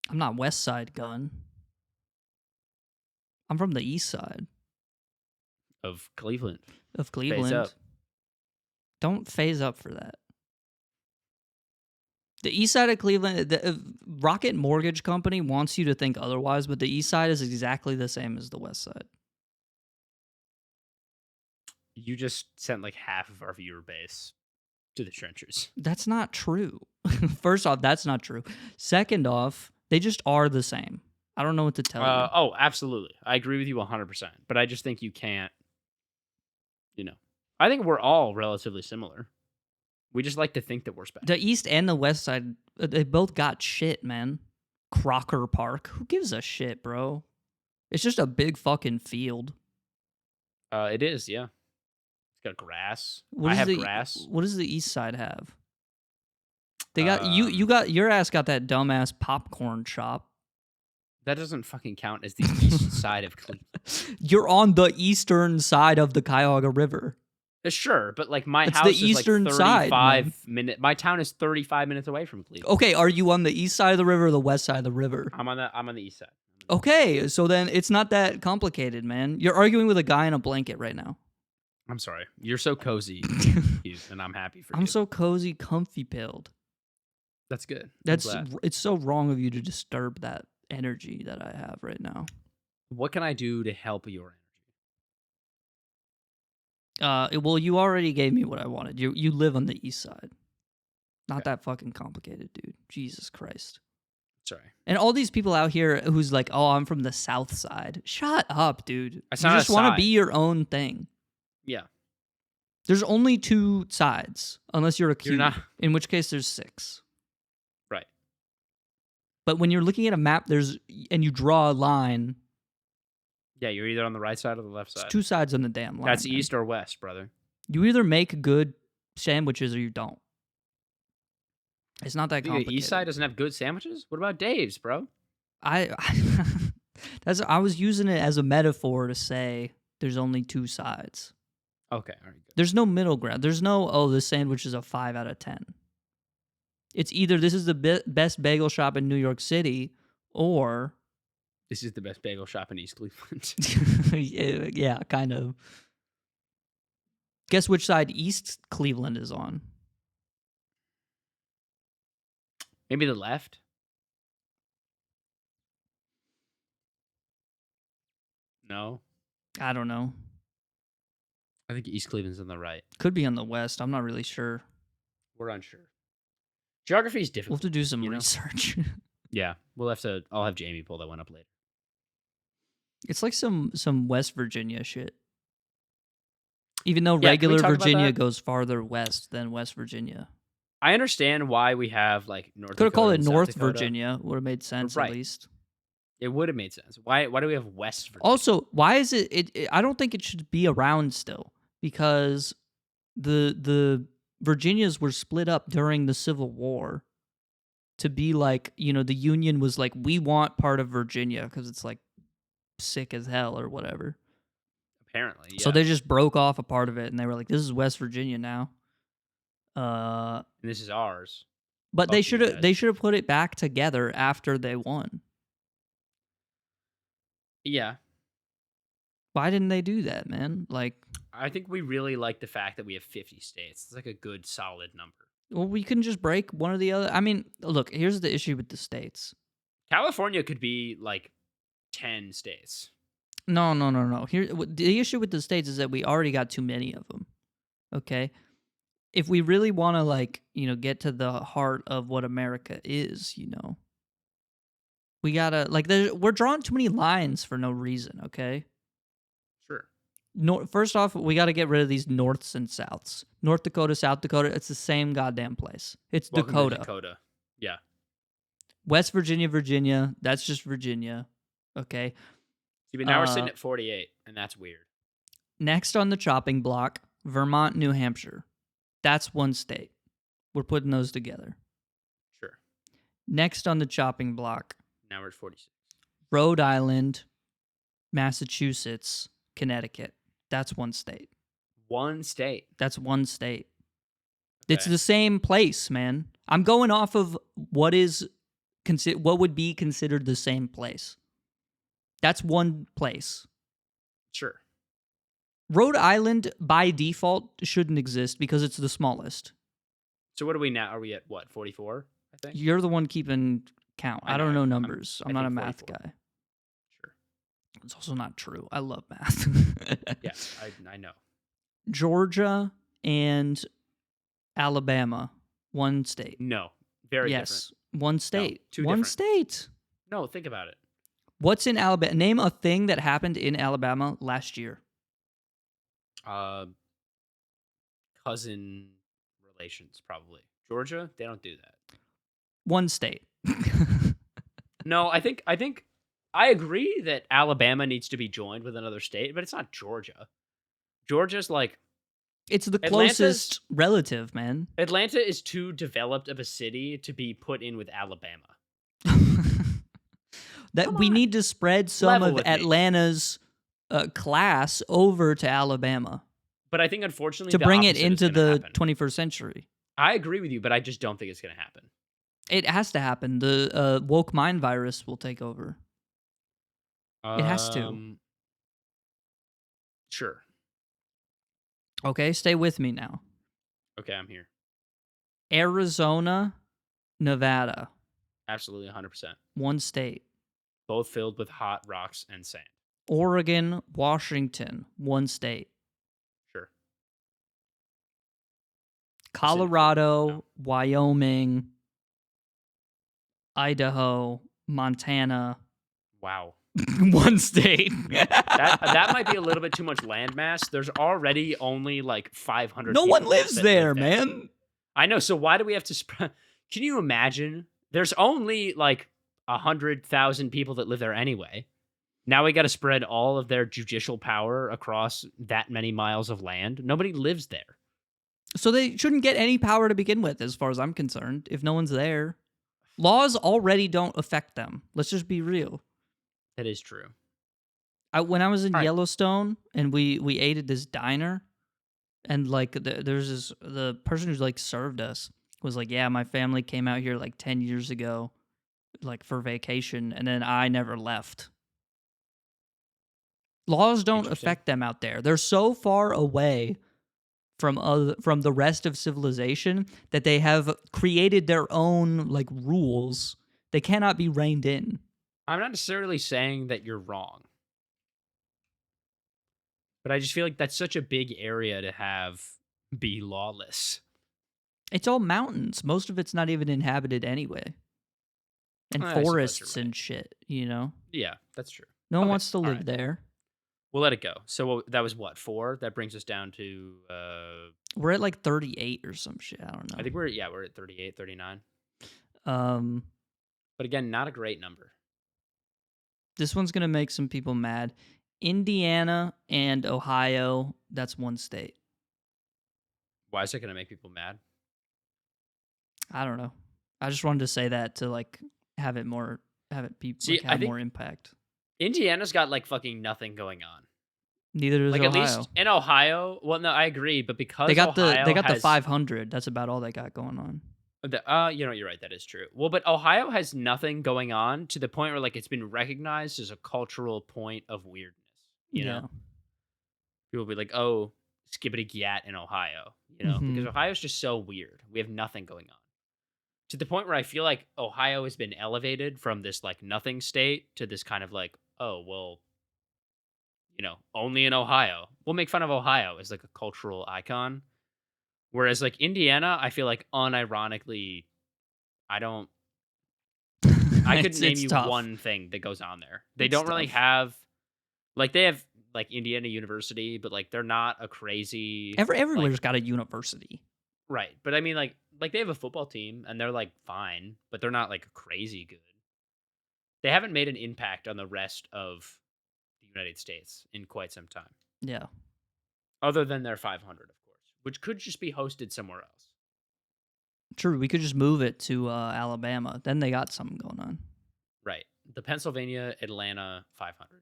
I'm not West Side Gun. I'm from the East Side. Of Cleveland. Phase up. Don't phase up for that. The East Side of Cleveland, the Rocket Mortgage Company wants you to think otherwise, but the East Side is exactly the same as the West Side. You just sent like half of our viewer base to the trenches. That's not true. First off, that's not true. Second off, They just are the same. I don't know what to tell you. Oh, absolutely. I agree with you 100%. But I just think you can't, I think we're all relatively similar. We just like to think that we're special. The East and the West Side, they both got shit, man. Crocker Park. Who gives a shit, bro? It's just a big fucking field. It is, yeah. It's got grass. Grass. What does the East Side have? They got you got your ass got that dumbass popcorn shop. That doesn't fucking count as the east side of Cleveland. You're on the eastern side of the Cuyahoga River. Sure, but like my it's house the is eastern like 35 side, minutes. My town is 35 minutes away from Cleveland. Okay, are you on the east side of the river or the west side of the river? I'm on the east side. Okay, so then it's not that complicated, man. You're arguing with a guy in a blanket right now. I'm sorry. You're so cozy, and I'm happy for you. I'm so cozy, comfy pilled. That's good. It's so wrong of you to disturb that energy that I have right now. What can I do to help your energy? Well, you already gave me what I wanted. You live on the east side. Not that fucking complicated, dude. Jesus Christ. Sorry. And all these people out here who's like, oh, I'm from the south side. Shut up, dude. You just want to be your own thing. Yeah. There's only 2 sides, unless you're a cube, in which case there's 6. Right. But when you're looking at a map, and you draw a line. Yeah, you're either on the right side or the left side. There's 2 sides on the damn line. That's east or west, brother. You either make good sandwiches or you don't. It's not that complicated. The east side doesn't have good sandwiches? What about Dave's, bro? I was using it as a metaphor to say there's only 2 sides. Okay, all right. Good. There's no middle ground. There's no, this sandwich is a 5 out of 10. It's either this is the best bagel shop in New York City, or this is the best bagel shop in East Cleveland. yeah, kind of. Guess which side East Cleveland is on? Maybe the left? No. I don't know. I think East Cleveland's on the right. Could be on the west. I'm not really sure. We're unsure. Geography is difficult. We'll have to do some research. Yeah. I'll have Jamie pull that one up later. It's like some West Virginia shit. Even though regular Virginia goes farther west than West Virginia. I understand why we have like North. Could have called it North Virginia. Would have made sense at least. It would have made sense. Why do we have West Virginia? Also, why is it I don't think it should be around still, because the Virginias were split up during the Civil War to be like, the Union was like, we want part of Virginia because it's like sick as hell or whatever. Apparently, yeah. So they just broke off a part of it and they were like, this is West Virginia now. And this is ours. But they should have put it back together after they won. Yeah. Why didn't they do that, man? Like, I think we really like the fact that we have 50 states. It's like a good, solid number. Well, we can just break one or the other. I mean, look, here's the issue with the states. California could be like 10 states. No. Here, the issue with the states is that we already got too many of them. Okay? If we really want to, get to the heart of what America is, we gotta, we're drawing too many lines for no reason, okay? Sure. First off, we gotta get rid of these norths and souths. North Dakota, South Dakota, it's the same goddamn place. It's Dakota. Dakota. Yeah. West Virginia, Virginia, that's just Virginia, okay? See, but now we're sitting at 48, and that's weird. Next on the chopping block, Vermont, New Hampshire. That's one state. We're putting those together. Sure. Next on the chopping block. Now we're at 46. Rhode Island, Massachusetts, Connecticut. That's one state. One state? That's one state. Okay. It's Okay. the same place, man. I'm going off of what would be considered the same place. That's one place. Sure. Rhode Island, by default, shouldn't exist because it's the smallest. So what are we now? Are we at, 44, I think? You're the one keeping count. I don't know numbers. I'm not a math 44. guy. Sure. It's also not true. I love math. Yeah, I know. Georgia and Alabama, one state. No, very yes, different. One state. No, two one different. state. No, think about it. What's in Alabama? Name a thing that happened in Alabama last year. Cousin relations, probably. Georgia, they don't do that. One state. No, I think I agree that Alabama needs to be joined with another state, but it's not Georgia. Georgia's like it's the closest relative, man. Atlanta is too developed of a city to be put in with Alabama. That we need to spread some of Atlanta's class over to Alabama. But I think, unfortunately, to bring it into the 21st century. I agree with you, but I just don't think it's going to happen. It has to happen. The woke mind virus will take over. It has to. Sure. Okay, stay with me now. Okay, I'm here. Arizona, Nevada. Absolutely 100%. One state. Both filled with hot rocks and sand. Oregon, Washington. One state. Sure. Colorado, Wyoming, Idaho, Montana. Wow. One state. that might be a little bit too much landmass. There's already only like 500. No one lives there, man. I know. So why do we have to spread? Can you imagine? There's only like 100,000 people that live there anyway. Now we got to spread all of their judicial power across that many miles of land. Nobody lives there. So they shouldn't get any power to begin with, as far as I'm concerned, if no one's there. Laws already don't affect them. Let's just be real. That is true. When I was in Yellowstone and we ate at this diner, and like there's the person who's like served us was like, yeah, my family came out here like 10 years ago, like for vacation, and then I never left. Laws don't affect them out there. They're so far away from the rest of civilization that they have created their own like rules. They cannot be reined in. I'm not necessarily saying that you're wrong, but I just feel like that's such a big area to be lawless. It's all mountains. Most of it's not even inhabited anyway. And forests and shit, you know? Yeah, that's true. No one wants to live there. We'll let it go. So that was what, 4? That brings us down to... we're at like 38 or some shit. I don't know. I think we're at 38, 39. But again, not a great number. This one's going to make some people mad. Indiana and Ohio, that's one state. Why is it going to make people mad? I don't know. I just wanted to say that to like have it more have more impact. Indiana's got like fucking nothing going on. Neither does Ohio. At least in Ohio, well, no, I agree, but because they got the 500, that's about all they got going on. You're right. That is true. Well, but Ohio has nothing going on to the point where like it's been recognized as a cultural point of weirdness. You know, people will be like, "Oh, skibbity gyat in Ohio," you know, because Ohio's just so weird. We have nothing going on to the point where I feel like Ohio has been elevated from this like nothing state to this kind of like, oh well, you know, only in Ohio. We'll make fun of Ohio as like a cultural icon. Whereas, like, Indiana, I feel like, unironically, I could name you tough. one thing that goes on there. They don't really have, like, they have, like, Indiana University, but, like, they're not a crazy... Everywhere's got a university. Right. But, I mean, like, they have a football team, and they're, like, fine, but they're not, like, crazy good. They haven't made an impact on the rest of the United States in quite some time. Yeah. Other than their 500, which could just be hosted somewhere else. True, we could just move it to Alabama. Then they got something going on. Right. The Pennsylvania Atlanta 500.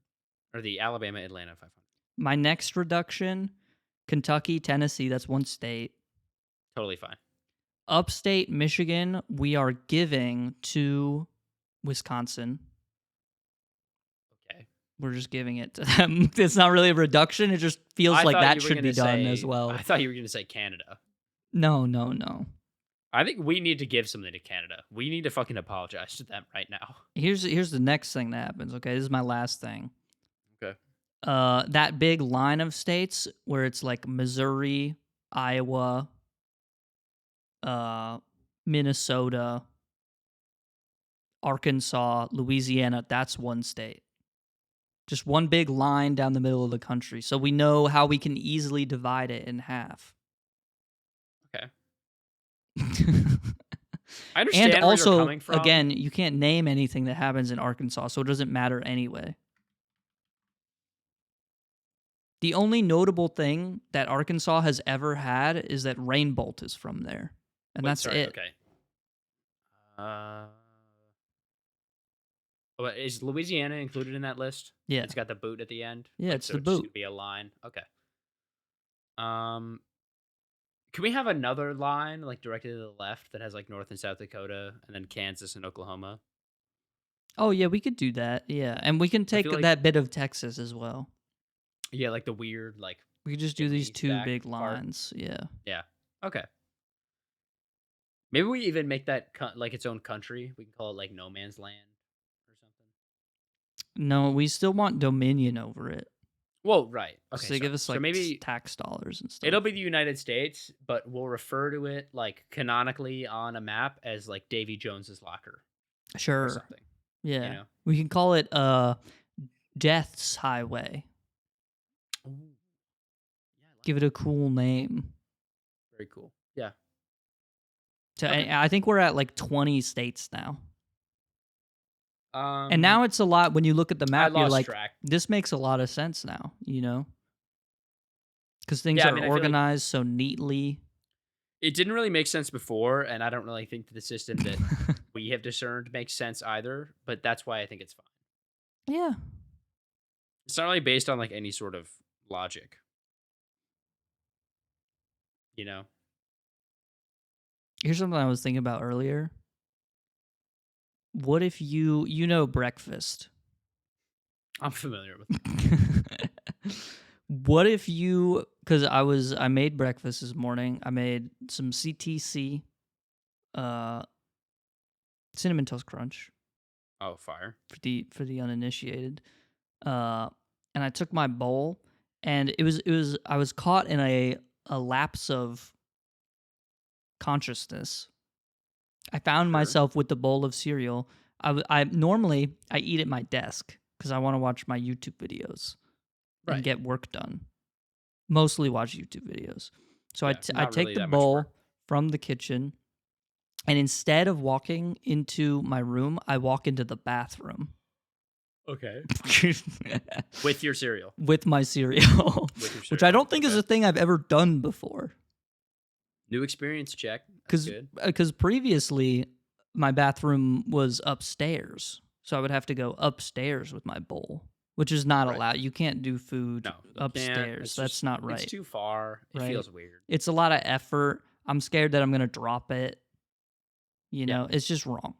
Or the Alabama Atlanta 500. My next reduction, Kentucky, Tennessee, that's one state. Totally fine. Upstate Michigan, we are giving to Wisconsin. Okay. We're just giving it to them. It's not really a reduction. It just feels like that should be done as well. I thought you were going to say Canada. No. I think we need to give something to Canada. We need to fucking apologize to them right now. Here's the next thing that happens, okay? This is my last thing. Okay. That big line of states where it's like Missouri, Iowa, Minnesota, Arkansas, Louisiana, that's one state. Just one big line down the middle of the country. So we know how we can easily divide it in half. Okay. I understand and where also, you're coming from. Again, you can't name anything that happens in Arkansas, so it doesn't matter anyway. The only notable thing that Arkansas has ever had is that Rainbolt is from there. And that's it. Okay. But is Louisiana included in that list? Yeah. It's got the boot at the end? Yeah, it's so the it's just boot. gonna be a line. Okay. Can we have another line like directly to the left that has like North and South Dakota and then Kansas and Oklahoma? Oh, yeah, we could do that. Yeah. And we can take that bit of Texas as well. Yeah, like the weird, like... We could just do these two big lines. Part. Yeah. Yeah. Okay. Maybe we even make that like its own country. We can call it like No Man's Land or something. No, we still want dominion over it. Well, right. Okay. So they give us like maybe tax dollars and stuff. It'll be the United States, but we'll refer to it like canonically on a map as like Davy Jones's locker. Sure. Or something. Yeah. You know? We can call it Death's Highway. Ooh. Yeah, give it a cool name. Very cool. Yeah. So I think we're at like 20 states now. And now it's a lot. When you look at the map, you're like, this makes a lot of sense now, you know? Because things are organized so neatly. It didn't really make sense before, and I don't really think that the system that we have discerned makes sense either, but that's why I think it's fine. Yeah. It's not really based on like any sort of logic. You know? Here's something I was thinking about earlier. What if you know breakfast? I'm familiar with it. What if you, because I made breakfast this morning. I made some CTC, Cinnamon Toast Crunch. Oh, fire. For the uninitiated. And I took my bowl, and it was I was caught in a lapse of consciousness. I found myself with the bowl of cereal. I normally eat at my desk because I want to watch my YouTube videos and get work done. Mostly watch YouTube videos. So I take really the bowl from the kitchen, and instead of walking into my room, I walk into the bathroom. Okay. With your cereal. With my cereal. Which I don't think is a thing I've ever done before. New experience, check. Because previously, my bathroom was upstairs. So I would have to go upstairs with my bowl, which is not allowed. You can't do food upstairs. That's not right. It's too far. It feels weird. It's a lot of effort. I'm scared that I'm going to drop it. You know, it's just wrong.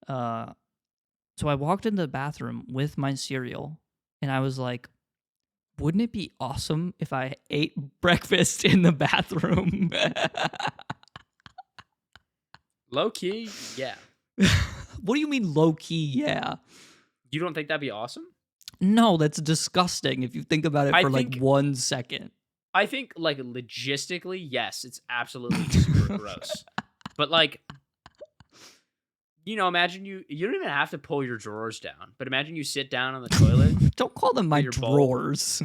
So I walked into the bathroom with my cereal, and I was like, wouldn't it be awesome if I ate breakfast in the bathroom? Low key, yeah. What do you mean low key, yeah? You don't think that'd be awesome? No, that's disgusting if you think about it for like 1 second. I think like logistically, yes, it's absolutely super gross. But like, you know, imagine you don't even have to pull your drawers down, but imagine you sit down on the toilet. Don't call them my drawers.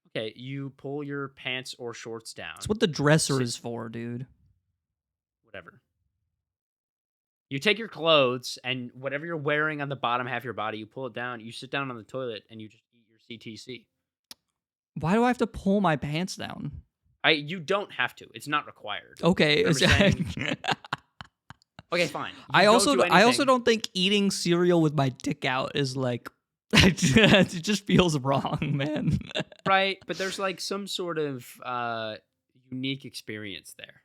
Okay, you pull your pants or shorts down. That's what the dresser is for, dude. Whatever. You take your clothes and whatever you're wearing on the bottom half of your body, you pull it down, you sit down on the toilet, and you just eat your CTC. Why do I have to pull my pants down? You don't have to. It's not required. Okay. Okay, fine. I also don't think eating cereal with my dick out is like it just feels wrong, man. Right, but there's like some sort of unique experience there.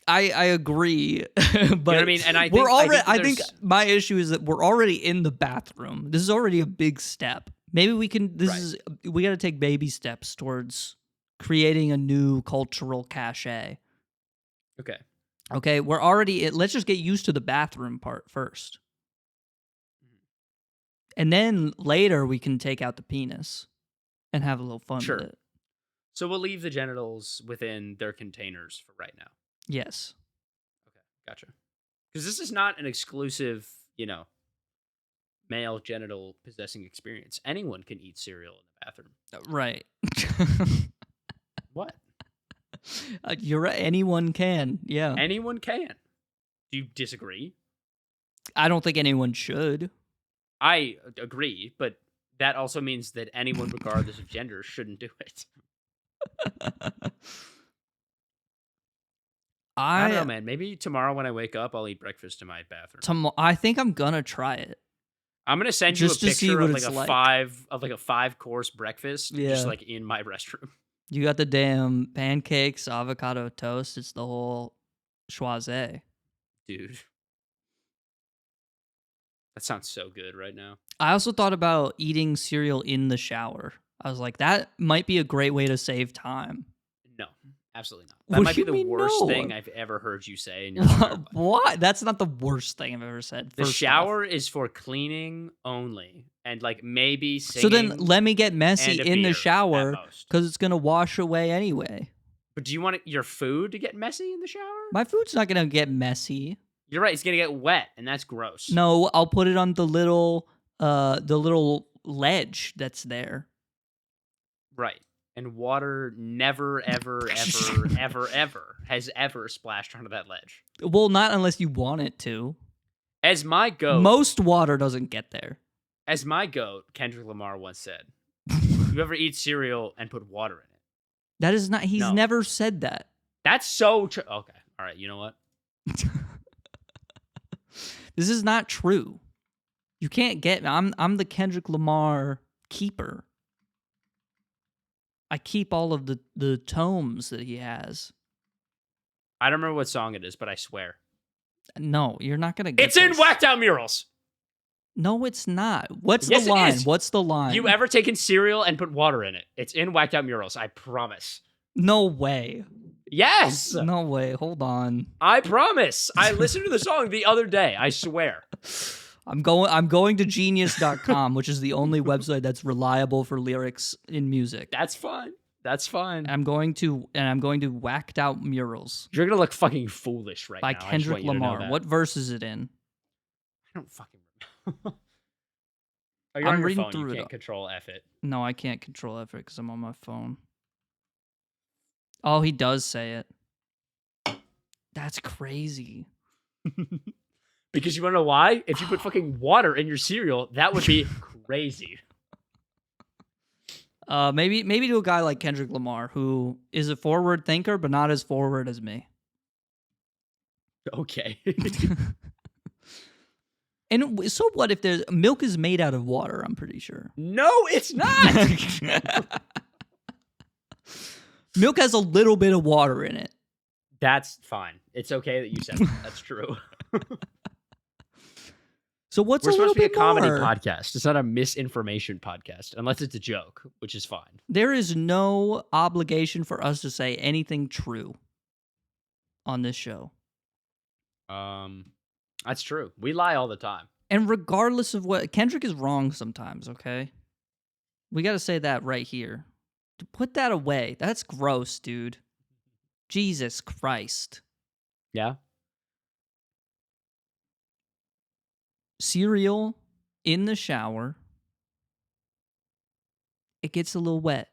I agree, but you know what I mean, and I think my issue is that we're already in the bathroom. This is already a big step. Maybe we can. We got to take baby steps towards creating a new cultural cachet. Okay, we're already. Let's just get used to the bathroom part first, and then later we can take out the penis and have a little fun with it. So we'll leave the genitals within their containers for right now. Yes. Okay, gotcha. Because this is not an exclusive, you know, male genital possessing experience. Anyone can eat cereal in the bathroom. Right. What? You're right. Anyone can. Yeah. Anyone can. Do you disagree? I don't think anyone should. I agree, but that also means that anyone, regardless of gender, shouldn't do it. I don't know, man. Maybe tomorrow when I wake up, I'll eat breakfast in my bathroom. I think I'm gonna try it. I'm gonna send you a picture of like a 5-course breakfast, just like in my restroom. You got the damn pancakes, avocado toast. It's the whole schwaze. Dude. That sounds so good right now. I also thought about eating cereal in the shower. I was like, that might be a great way to save time. No, absolutely not. That might be the worst thing I've ever heard you say in your life. Why? That's not the worst thing I've ever said. The shower is for cleaning only, and like maybe singing. So then let me get messy in the shower because it's gonna wash away anyway. But do you want your food to get messy in the shower? My food's not gonna get messy. You're right. It's gonna get wet, and that's gross. No, I'll put it on the little ledge that's there. Right. And water never, ever, ever, ever, ever has ever splashed onto that ledge. Well, not unless you want it to. As my goat... Most water doesn't get there. As my goat, Kendrick Lamar once said, you ever eat cereal and put water in it? That is not... He's never said that. That's so true. Okay. All right. You know what? This is not true. You can't get... I'm the Kendrick Lamar keeper. I keep all of the tomes that he has. I don't remember what song it is, but I swear. No, you're not going to get It's in Whacked Out Murals. No, it's not. What's the line? What's the line? You ever taken cereal and put water in it? It's in Whacked Out Murals. I promise. No way. Yes. No way. Hold on. I promise. I listened to the song the other day. I swear. I'm going to genius.com, which is the only website that's reliable for lyrics in music. That's fine. That's fine. I'm going to Whacked Out Murals. You're going to look fucking foolish right now. By Kendrick Lamar. What verse is it in? I don't fucking remember. Oh, you're on your phone. You can't control F it. No, I can't control F it because I'm on my phone. Oh, he does say it. That's crazy. Because you want to know why? If you put fucking water in your cereal, that would be crazy. Maybe to a guy like Kendrick Lamar, who is a forward thinker, but not as forward as me. Okay. And so what if there's... Milk is made out of water, I'm pretty sure. No, it's not! Milk has a little bit of water in it. That's fine. It's okay that you said that. That's true. So what's We're supposed to be a comedy more? podcast. It's not a misinformation podcast, unless it's a joke, which is fine. There is no obligation for us to say anything true on this show. That's true. We lie all the time. And regardless of what... Kendrick is wrong sometimes, okay? We got to say that right here. Put that away. That's gross, dude. Jesus Christ. Yeah? Cereal in the shower. It gets a little wet.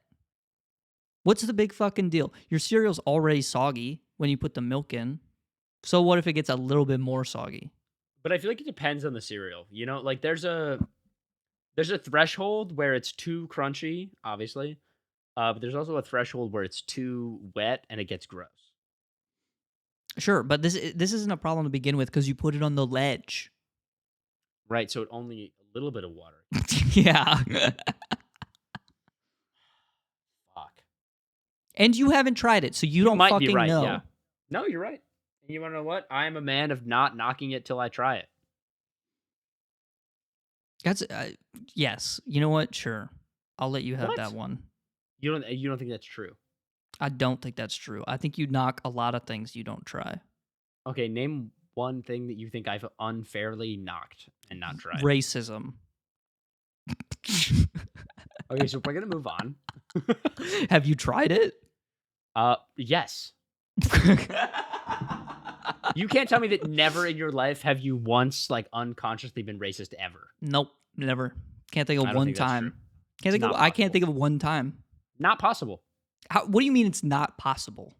What's the big fucking deal? Your cereal's already soggy when you put the milk in. So what if it gets a little bit more soggy? But I feel like it depends on the cereal. You know, like there's a threshold where it's too crunchy, obviously. But there's also a threshold where it's too wet and it gets gross. Sure, but this isn't a problem to begin with because you put it on the ledge. Right, so it only a little bit of water. Yeah. Fuck. And you haven't tried it, so you don't might fucking be right, know. Yeah. No, you're right. And you want to know what? I am a man of not knocking it till I try it. That's yes. You know what? Sure, I'll let you have What? that one. You don't think that's true? I don't think that's true. I think you knock a lot of things you don't try. Okay, name one thing that you think I've unfairly knocked and not tried. Racism. Okay, so we're gonna move on. Have you tried it? Yes. You can't tell me that never in your life have you once like unconsciously been racist ever. Nope. Never. Can't think I of don't one think that's true. time. Can't think of. Not I can't possible. think of one time. Not possible. What do you mean it's not possible?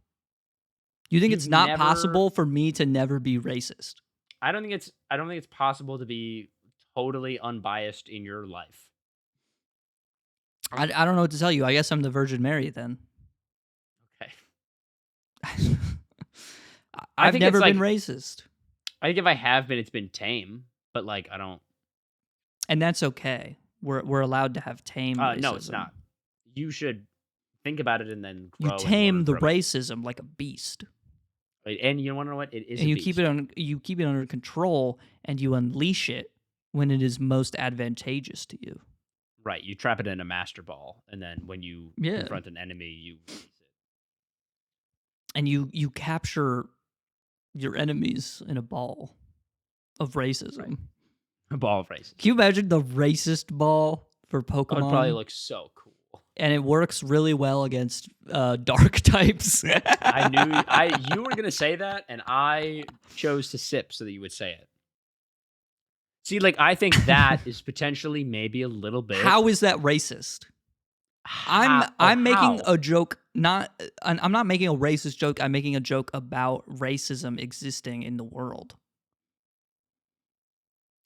You think it's not possible for me to never be racist? I don't think it's possible to be totally unbiased in your life. I don't know what to tell you. I guess I'm the Virgin Mary then. Okay. I've never been racist. I think if I have been, it's been tame. But like, I don't. And that's okay. We're allowed to have tame racism. No, it's not. You should think about it and then grow. You tame the racism like a beast. And you want to know what? It is. And you keep it under control, and you unleash it when it is most advantageous to you. Right. You trap it in a master ball, and then when you confront an enemy, you release it. And you capture your enemies in a ball of racism. Right. A ball of racism. Can you imagine the racist ball for Pokemon? That would probably look so cool. And it works really well against dark types. I knew you were gonna say that, and I chose to sip so that you would say it. See, like, I think that is potentially maybe a little bit. How is that racist? I'm making a joke. I'm not making a racist joke. I'm making a joke about racism existing in the world.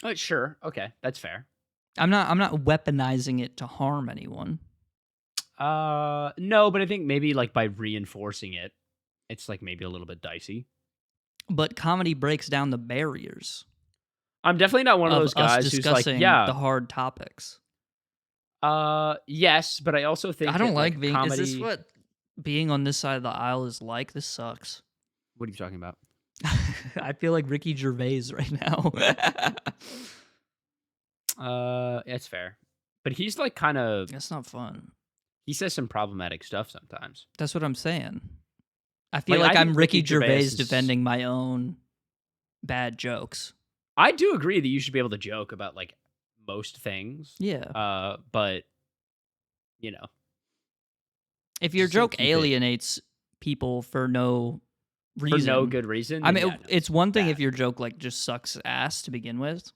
Oh, sure. Okay, that's fair. I'm not weaponizing it to harm anyone. No, but I think maybe like by reinforcing it, it's like maybe a little bit dicey. But comedy breaks down the barriers. I'm definitely not one of those guys who's like, the hard topics. Yes, but I also think I don't like being. Comedy... Is this what being on this side of the aisle is like? This sucks. What are you talking about? I feel like Ricky Gervais right now. It's fair, but he's like kind of. That's not fun. He says some problematic stuff sometimes. That's what I'm saying. I feel like I'm Ricky Gervais defending my own bad jokes. I do agree that you should be able to joke about like most things. Yeah. But you know, if your joke alienates people for no reason, for no good reason, I mean, it's one thing if your joke like just sucks ass to begin with.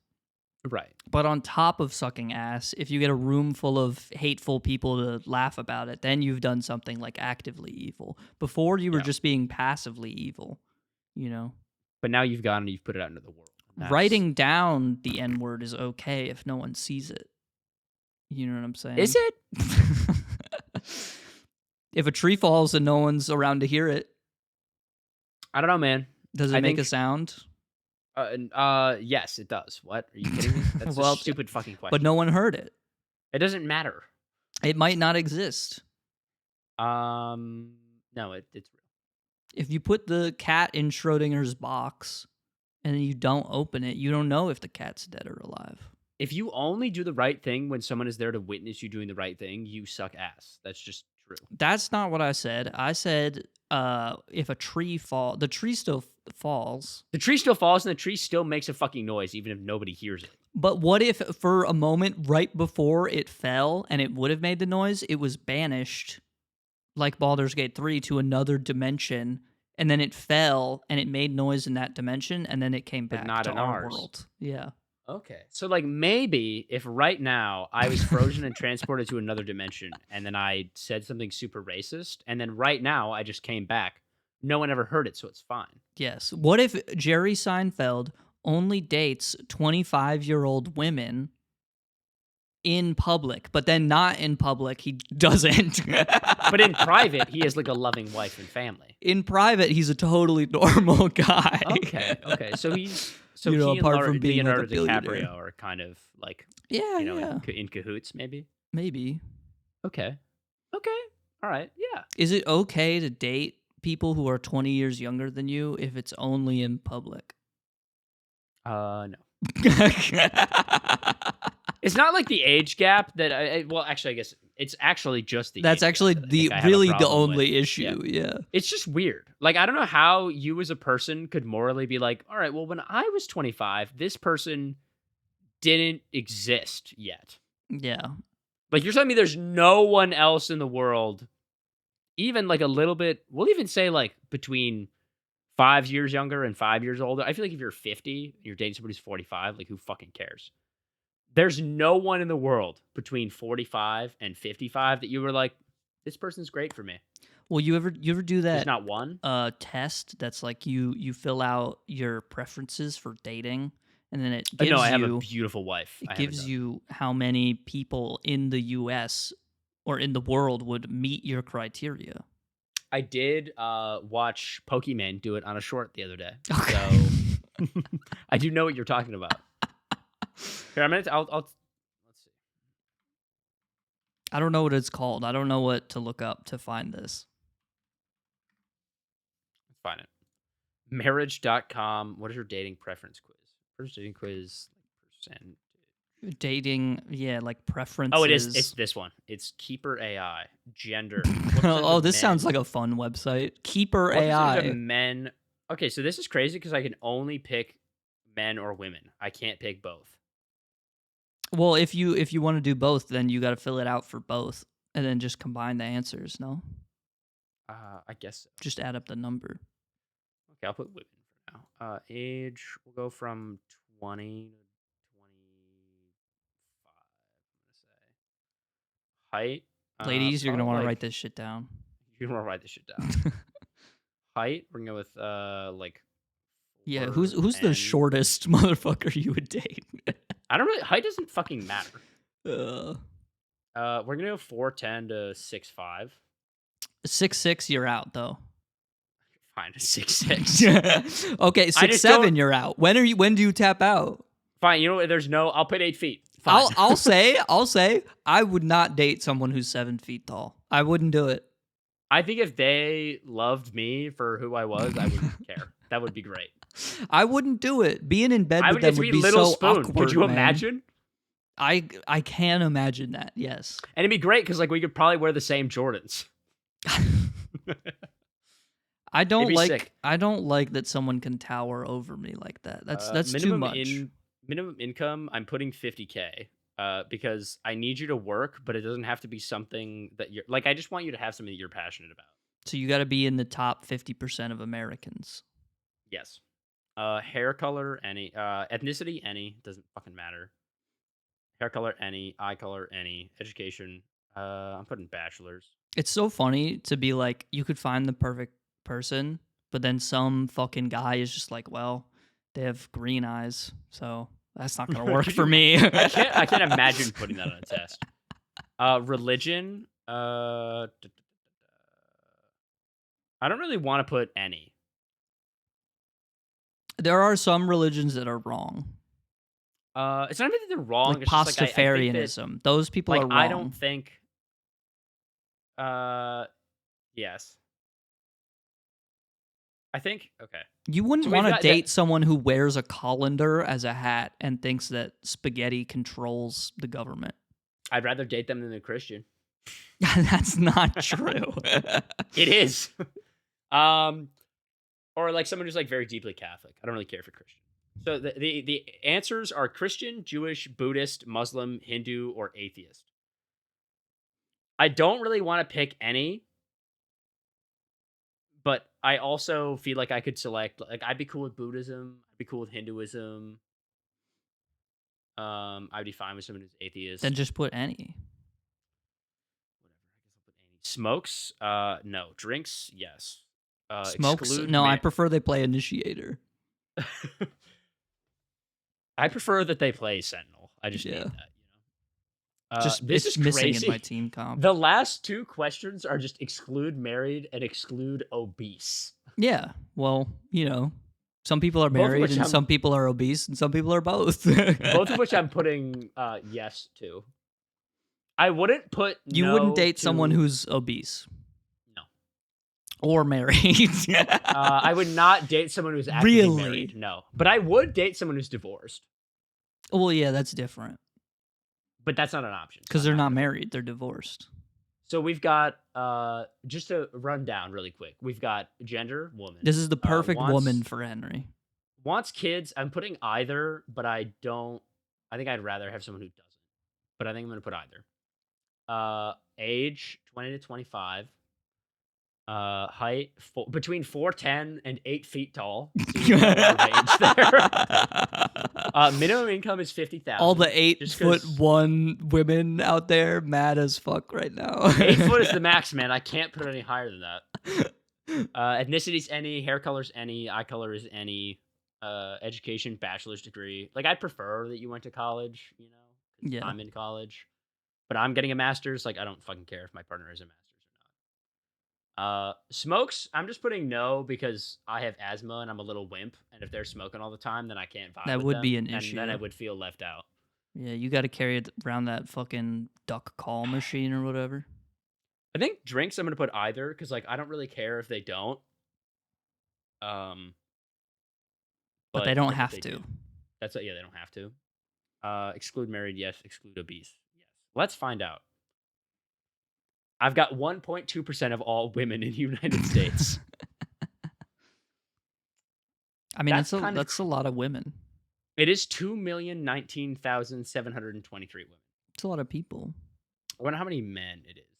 Right. But on top of sucking ass, if you get a room full of hateful people to laugh about it, then you've done something like actively evil. Before you were just being passively evil, you know? But now you've gone and you've put it out into the world. Writing down the N-word is okay if no one sees it. You know what I'm saying? Is it? If a tree falls and no one's around to hear it. I don't know, man. Does it make a sound? Yes, it does. What? Are you kidding me? That's a stupid fucking question. But no one heard it. It doesn't matter. It might not exist. No, it's real. If you put the cat in Schrodinger's box and you don't open it, you don't know if the cat's dead or alive. If you only do the right thing when someone is there to witness you doing the right thing, you suck ass. That's just true. That's not what I said. I said if a tree falls, the tree still falls. The tree still falls and the tree still makes a fucking noise even if nobody hears it. But what if for a moment right before it fell and it would have made the noise, it was banished like Baldur's Gate 3 to another dimension, and then it fell and it made noise in that dimension, and then it came back to our world. Yeah. Okay. So like maybe if right now I was frozen and transported to another dimension and then I said something super racist and then right now I just came back, no one ever heard it, so it's fine. Yes. What if Jerry Seinfeld only dates 25-year-old women in public, but then not in public he doesn't? But in private, he has like a loving wife and family. In private, he's a totally normal guy. Okay. So he's... So he apart and from being Leonardo like DiCaprio are kind of like, in cahoots, maybe? Maybe. Okay. All right. Yeah. Is it okay to date people who are 20 years younger than you if it's only in public? No. It's not like the age gap that well, actually, I guess it's actually just the That's age actually gap the only issue. Yeah. It's just weird. Like, I don't know how you as a person could morally be like, all right, well, when I was 25, this person didn't exist yet. Yeah. Like, you're telling me there's no one else in the world, even like a little bit, we'll even say like between 5 years younger and 5 years older. I feel like if you're 50, you're dating somebody who's 45, like who fucking cares? There's no one in the world between 45 and 55 that you were like, this person's great for me. Well, you ever do There's that not one. test that's like you fill out your preferences for dating, and then it gives No, I have a beautiful wife. It gives you how many people in the U.S. or in the world would meet your criteria. I did watch Pokemon do it on a short the other day. Okay. So I do know what you're talking about. Here, I'll let's see. I don't know what it's called. I don't know what to look up to find this. Let's find it. Marriage.com. What is your dating preference quiz? First dating quiz percent. Dating, yeah, like preferences. Oh, it is. It's this one. It's Keeper AI. Gender. Oh, this sounds like a fun website. Keeper AI. Men. Okay, so this is crazy because I can only pick men or women. I can't pick both. Well, if you want to do both, then you got to fill it out for both, and then just combine the answers. No. I guess so. Just add up the number. Okay, I'll put women for now. Age. We'll go from 20 to 25. I'm gonna say. Height. Ladies, you're gonna want to write this shit down. You're gonna write this shit down. Height. We're gonna go with like. Yeah, who's the shortest motherfucker you would date? I don't really. Height doesn't fucking matter. We're gonna go 4'10" to 6'5". 6'6", you're out though. Fine, 6'6". Okay, 6'7", you're out. When do you tap out? Fine, you know what? I'll put 8 feet. Fine. I'll say I would not date someone who's 7 feet tall. I wouldn't do it. I think if they loved me for who I was, I wouldn't care. That would be great. I wouldn't do it. Being in bed with them would be Little so Spoon. awkward. Could you man. imagine? I can imagine that. Yes, and it'd be great because like we could probably wear the same Jordans. I don't like that someone can tower over me like that. That's too much. Minimum income, I'm putting 50K. Because I need you to work, but it doesn't have to be something that you're like. I just want you to have something that you're passionate about. So you got to be in the top 50% of Americans. Yes. Hair color, any. Ethnicity, any. Doesn't fucking matter. Hair color, any. Eye color, any. Education. I'm putting bachelor's. It's so funny to be like, you could find the perfect person, but then some fucking guy is just like, well, they have green eyes, so that's not gonna work for me. I can't imagine putting that on a test. Religion. I don't really want to put any. There are some religions that are wrong. It's not even that they're wrong. Like Pastafarianism. Those people are wrong. I don't think. Yes. I think, okay. You wouldn't want to date someone who wears a colander as a hat and thinks that spaghetti controls the government. I'd rather date them than a Christian. That's not true. It is. Or like someone who's like very deeply Catholic. I don't really care for Christian. So the answers are Christian, Jewish, Buddhist, Muslim, Hindu, or atheist. I don't really want to pick any. But I also feel like I could select, like, I'd be cool with Buddhism. I'd be cool with Hinduism. I'd be fine with someone who's atheist. Then just put any. Whatever. I guess I'll put any. Smokes? No. Drinks? Yes. Smokes? No, I prefer they play Initiator. I prefer that they play Sentinel. I just need that. This is missing in my team comp. The last two questions are just exclude married and exclude obese. Yeah, well, some people are married and some people are obese and some people are both. Both of which I'm putting yes to. I wouldn't put. You wouldn't date someone who's obese. No. Or married. I would not date someone who's actually married. No, but I would date someone who's divorced. Well, yeah, that's different. But that's not an option. Because they're not married. They're divorced. So we've got, just to run down really quick, we've got gender, woman. This is the perfect woman for Henry. Wants kids. I'm putting either, but I think I'd rather have someone who doesn't. But I think I'm going to put either. Age, 20 to 25. Height between 4'10" and 8 feet tall. So you know our range there. Minimum income is 50,000. All the 8'1" women out there mad as fuck right now. 8 foot is the max, man. I can't put it any higher than that. Ethnicity's any, hair color's any, eye color is any, education, bachelor's degree. Like, I'd prefer that you went to college, you know? Yeah. I'm in college. But I'm getting a master's. Like, I don't fucking care if my partner is a master's or not. Smokes, I'm just putting no because I have asthma and I'm a little wimp. And if they're smoking all the time, then I can't vibe That with would them, be an and issue. then I would feel left out. Yeah, you got to carry around that fucking duck call machine or whatever. I think drinks I'm going to put either because, like, I don't really care if they don't. But they don't have to. Do. That's it. Yeah, they don't have to. Exclude married, yes. Exclude obese, yes. Let's find out. I've got 1.2% of all women in the United States. I mean, that's a lot of women. It is 2,019,723 women. It's a lot of people. I wonder how many men it is, though.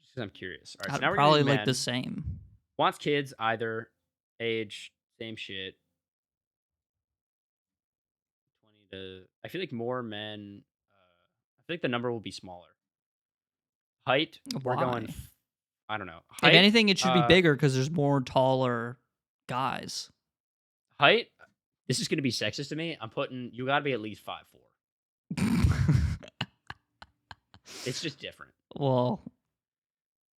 Just because I'm curious. All right, so now we're probably like men. The same. Wants kids, either age, same shit. 20 to. I feel like more men. I feel like the number will be smaller. Height, we're going. I don't know. Height, if anything, it should be bigger because there's more taller guys. Height. This is going to be sexist to me. I'm putting. You got to be at least 5'4". It's just different. Well,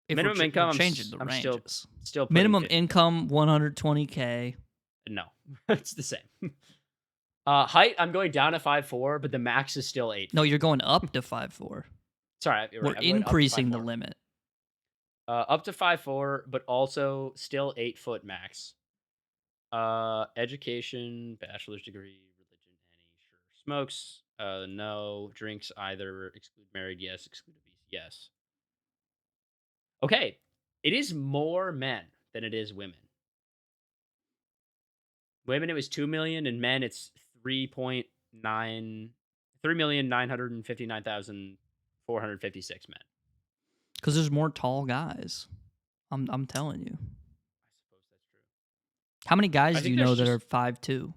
minimum income. I'm changing the ranges. Still minimum income 120K. No, it's the same. Height, I'm going down to 5'4", but the max is still 8. No, you're going up to 5'4". Sorry, we're increasing the limit. Up to 5'4", but also still 8 foot max. Education, bachelor's degree, religion, any, sure. Smokes, no. Drinks, either. Exclude married, yes. Exclude obese, yes. Okay, it is more men than it is women. Women, it was 2 million, and men, it's 3,959,456 men. Because there's more tall guys. I'm telling you. I suppose that's true. How many guys do you know that are 5'2"?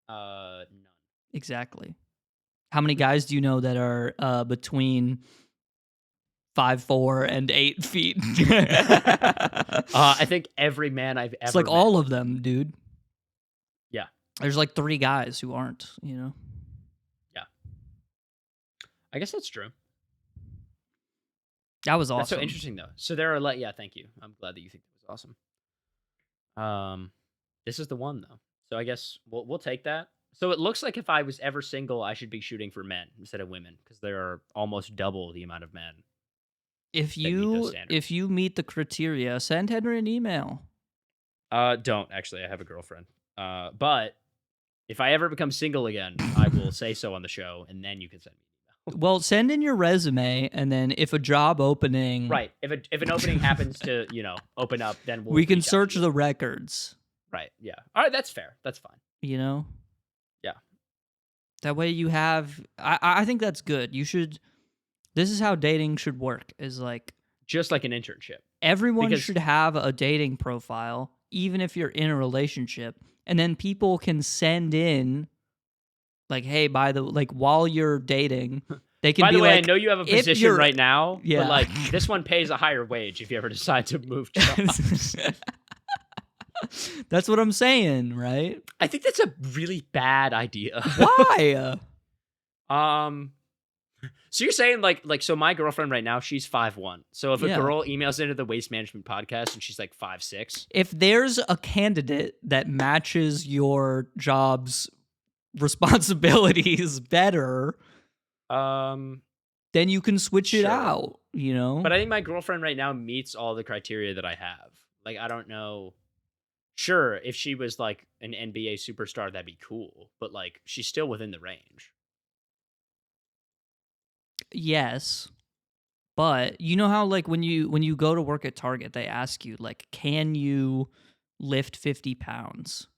None. Exactly. How many guys do you know that are between 5'4" and 8 feet? I think every man I've ever. It's like met. all of them, dude. Yeah. There's like 3 guys who aren't, you know? Yeah. I guess that's true. That was awesome. That's so interesting, though. So there are yeah, thank you. I'm glad that you think that was awesome. This is the one, though. So I guess we'll take that. So it looks like if I was ever single, I should be shooting for men instead of women because there are almost double the amount of men. If you meet the criteria, send Henry an email. Don't actually. I have a girlfriend. But if I ever become single again, I will say so on the show, and then you can send me an email. Well, send in your resume, and then if a job opening, right? If an opening happens to open up, then we can search the records. Right. Yeah. All right. That's fair. That's fine. You know. Yeah. That way you have. I think that's good. You should. This is how dating should work. Is like just like an internship. Everyone should have a dating profile, even if you're in a relationship, and then people can send in, like, hey, while you're dating, they can. By the way, like, I know you have a position right now, but like this one pays a higher wage if you ever decide to move jobs. That's what I'm saying, right? I think that's a really bad idea. Why? So you're saying so my girlfriend right now, she's 5'1". So if a girl emails into the Waste Management podcast and she's like 5'6", if there's a candidate that matches your job's responsibilities better, then you can switch it out, you know? But I think my girlfriend right now meets all the criteria that I have. Like, I don't know. Sure, if she was like an NBA superstar, that'd be cool. But like, she's still within the range. Yes, but you know how like when you go to work at Target, they ask you like, can you lift 50 pounds?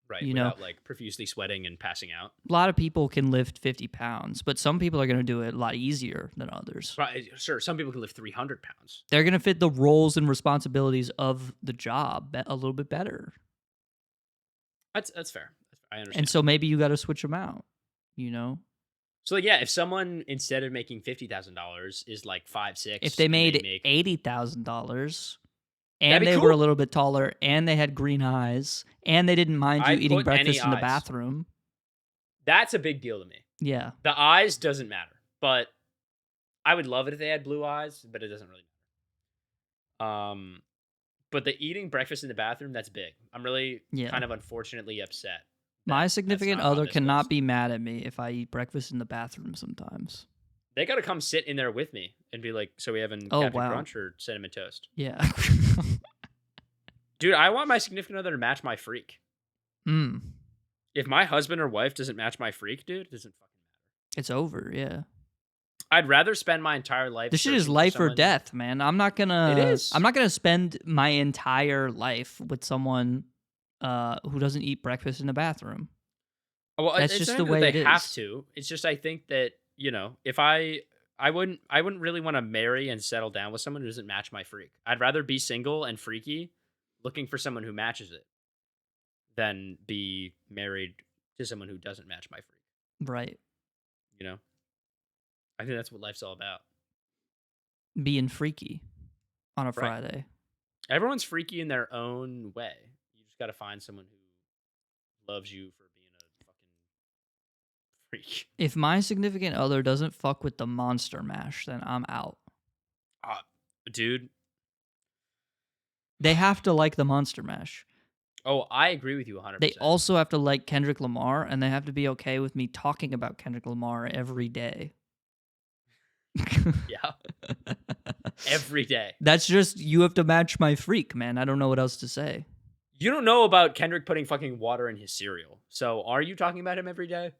Right, you without know, like profusely sweating and passing out. a lot of people can lift 50 pounds, but some people are going to do it a lot easier than others. Right, sure. Some people can lift 300 pounds. They're going to fit the roles and responsibilities of the job a little bit better. That's fair. I understand. And so maybe you got to switch them out, you know? So like, yeah, if someone instead of making $50,000 is like 5'6", If they made $80,000 and they were a little bit taller and they had green eyes and they didn't mind you eating breakfast in the bathroom. That's a big deal to me. Yeah. The eyes doesn't matter, but I would love it if they had blue eyes, but it doesn't really matter. But the eating breakfast in the bathroom, that's big. I'm really kind of unfortunately upset. My significant other cannot be mad at me if I eat breakfast in the bathroom sometimes. They got to come sit in there with me and be like, so we having Captain Crunch or Cinnamon Toast? Yeah. Dude, I want my significant other to match my freak. If my husband or wife doesn't match my freak, dude, it doesn't fucking matter. It's over, yeah. I'd rather spend my entire life. This shit is life or death, man. I'm not gonna. It is. I'm not gonna spend my entire life with someone who doesn't eat breakfast in the bathroom. Well, that's just the way it is. They have to. It's just I think that if I wouldn't really want to marry and settle down with someone who doesn't match my freak. I'd rather be single and freaky, looking for someone who matches it, than be married to someone who doesn't match my freak. Right. I think that's what life's all about. Being freaky on a Friday. Everyone's freaky in their own way. You just got to find someone who loves you for being a fucking freak. If my significant other doesn't fuck with the Monster Mash, then I'm out. Dude. They have to like the Monster Mash. Oh, I agree with you 100%. They also have to like Kendrick Lamar, and they have to be okay with me talking about Kendrick Lamar every day. Yeah. Every day. That's just, you have to match my freak, man. I don't know what else to say. You don't know about Kendrick putting fucking water in his cereal. So are you talking about him every day?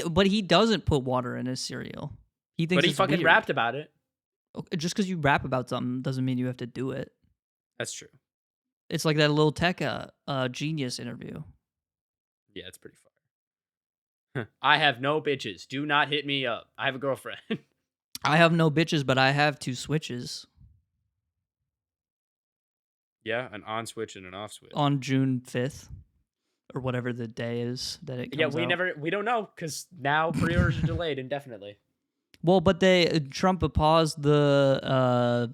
But he doesn't put water in his cereal. He thinks. But he fucking weird. rapped about it. Just because you rap about something doesn't mean you have to do it. That's true. It's like that Lil Tecca Genius interview. Yeah, it's pretty fire. I have no bitches. Do not hit me up. I have a girlfriend. I have no bitches, but I have 2 switches. Yeah, an on switch and an off switch. On June 5th. Or whatever the day is that it comes out. We don't know, because now pre-orders are delayed indefinitely. Well, but Trump paused the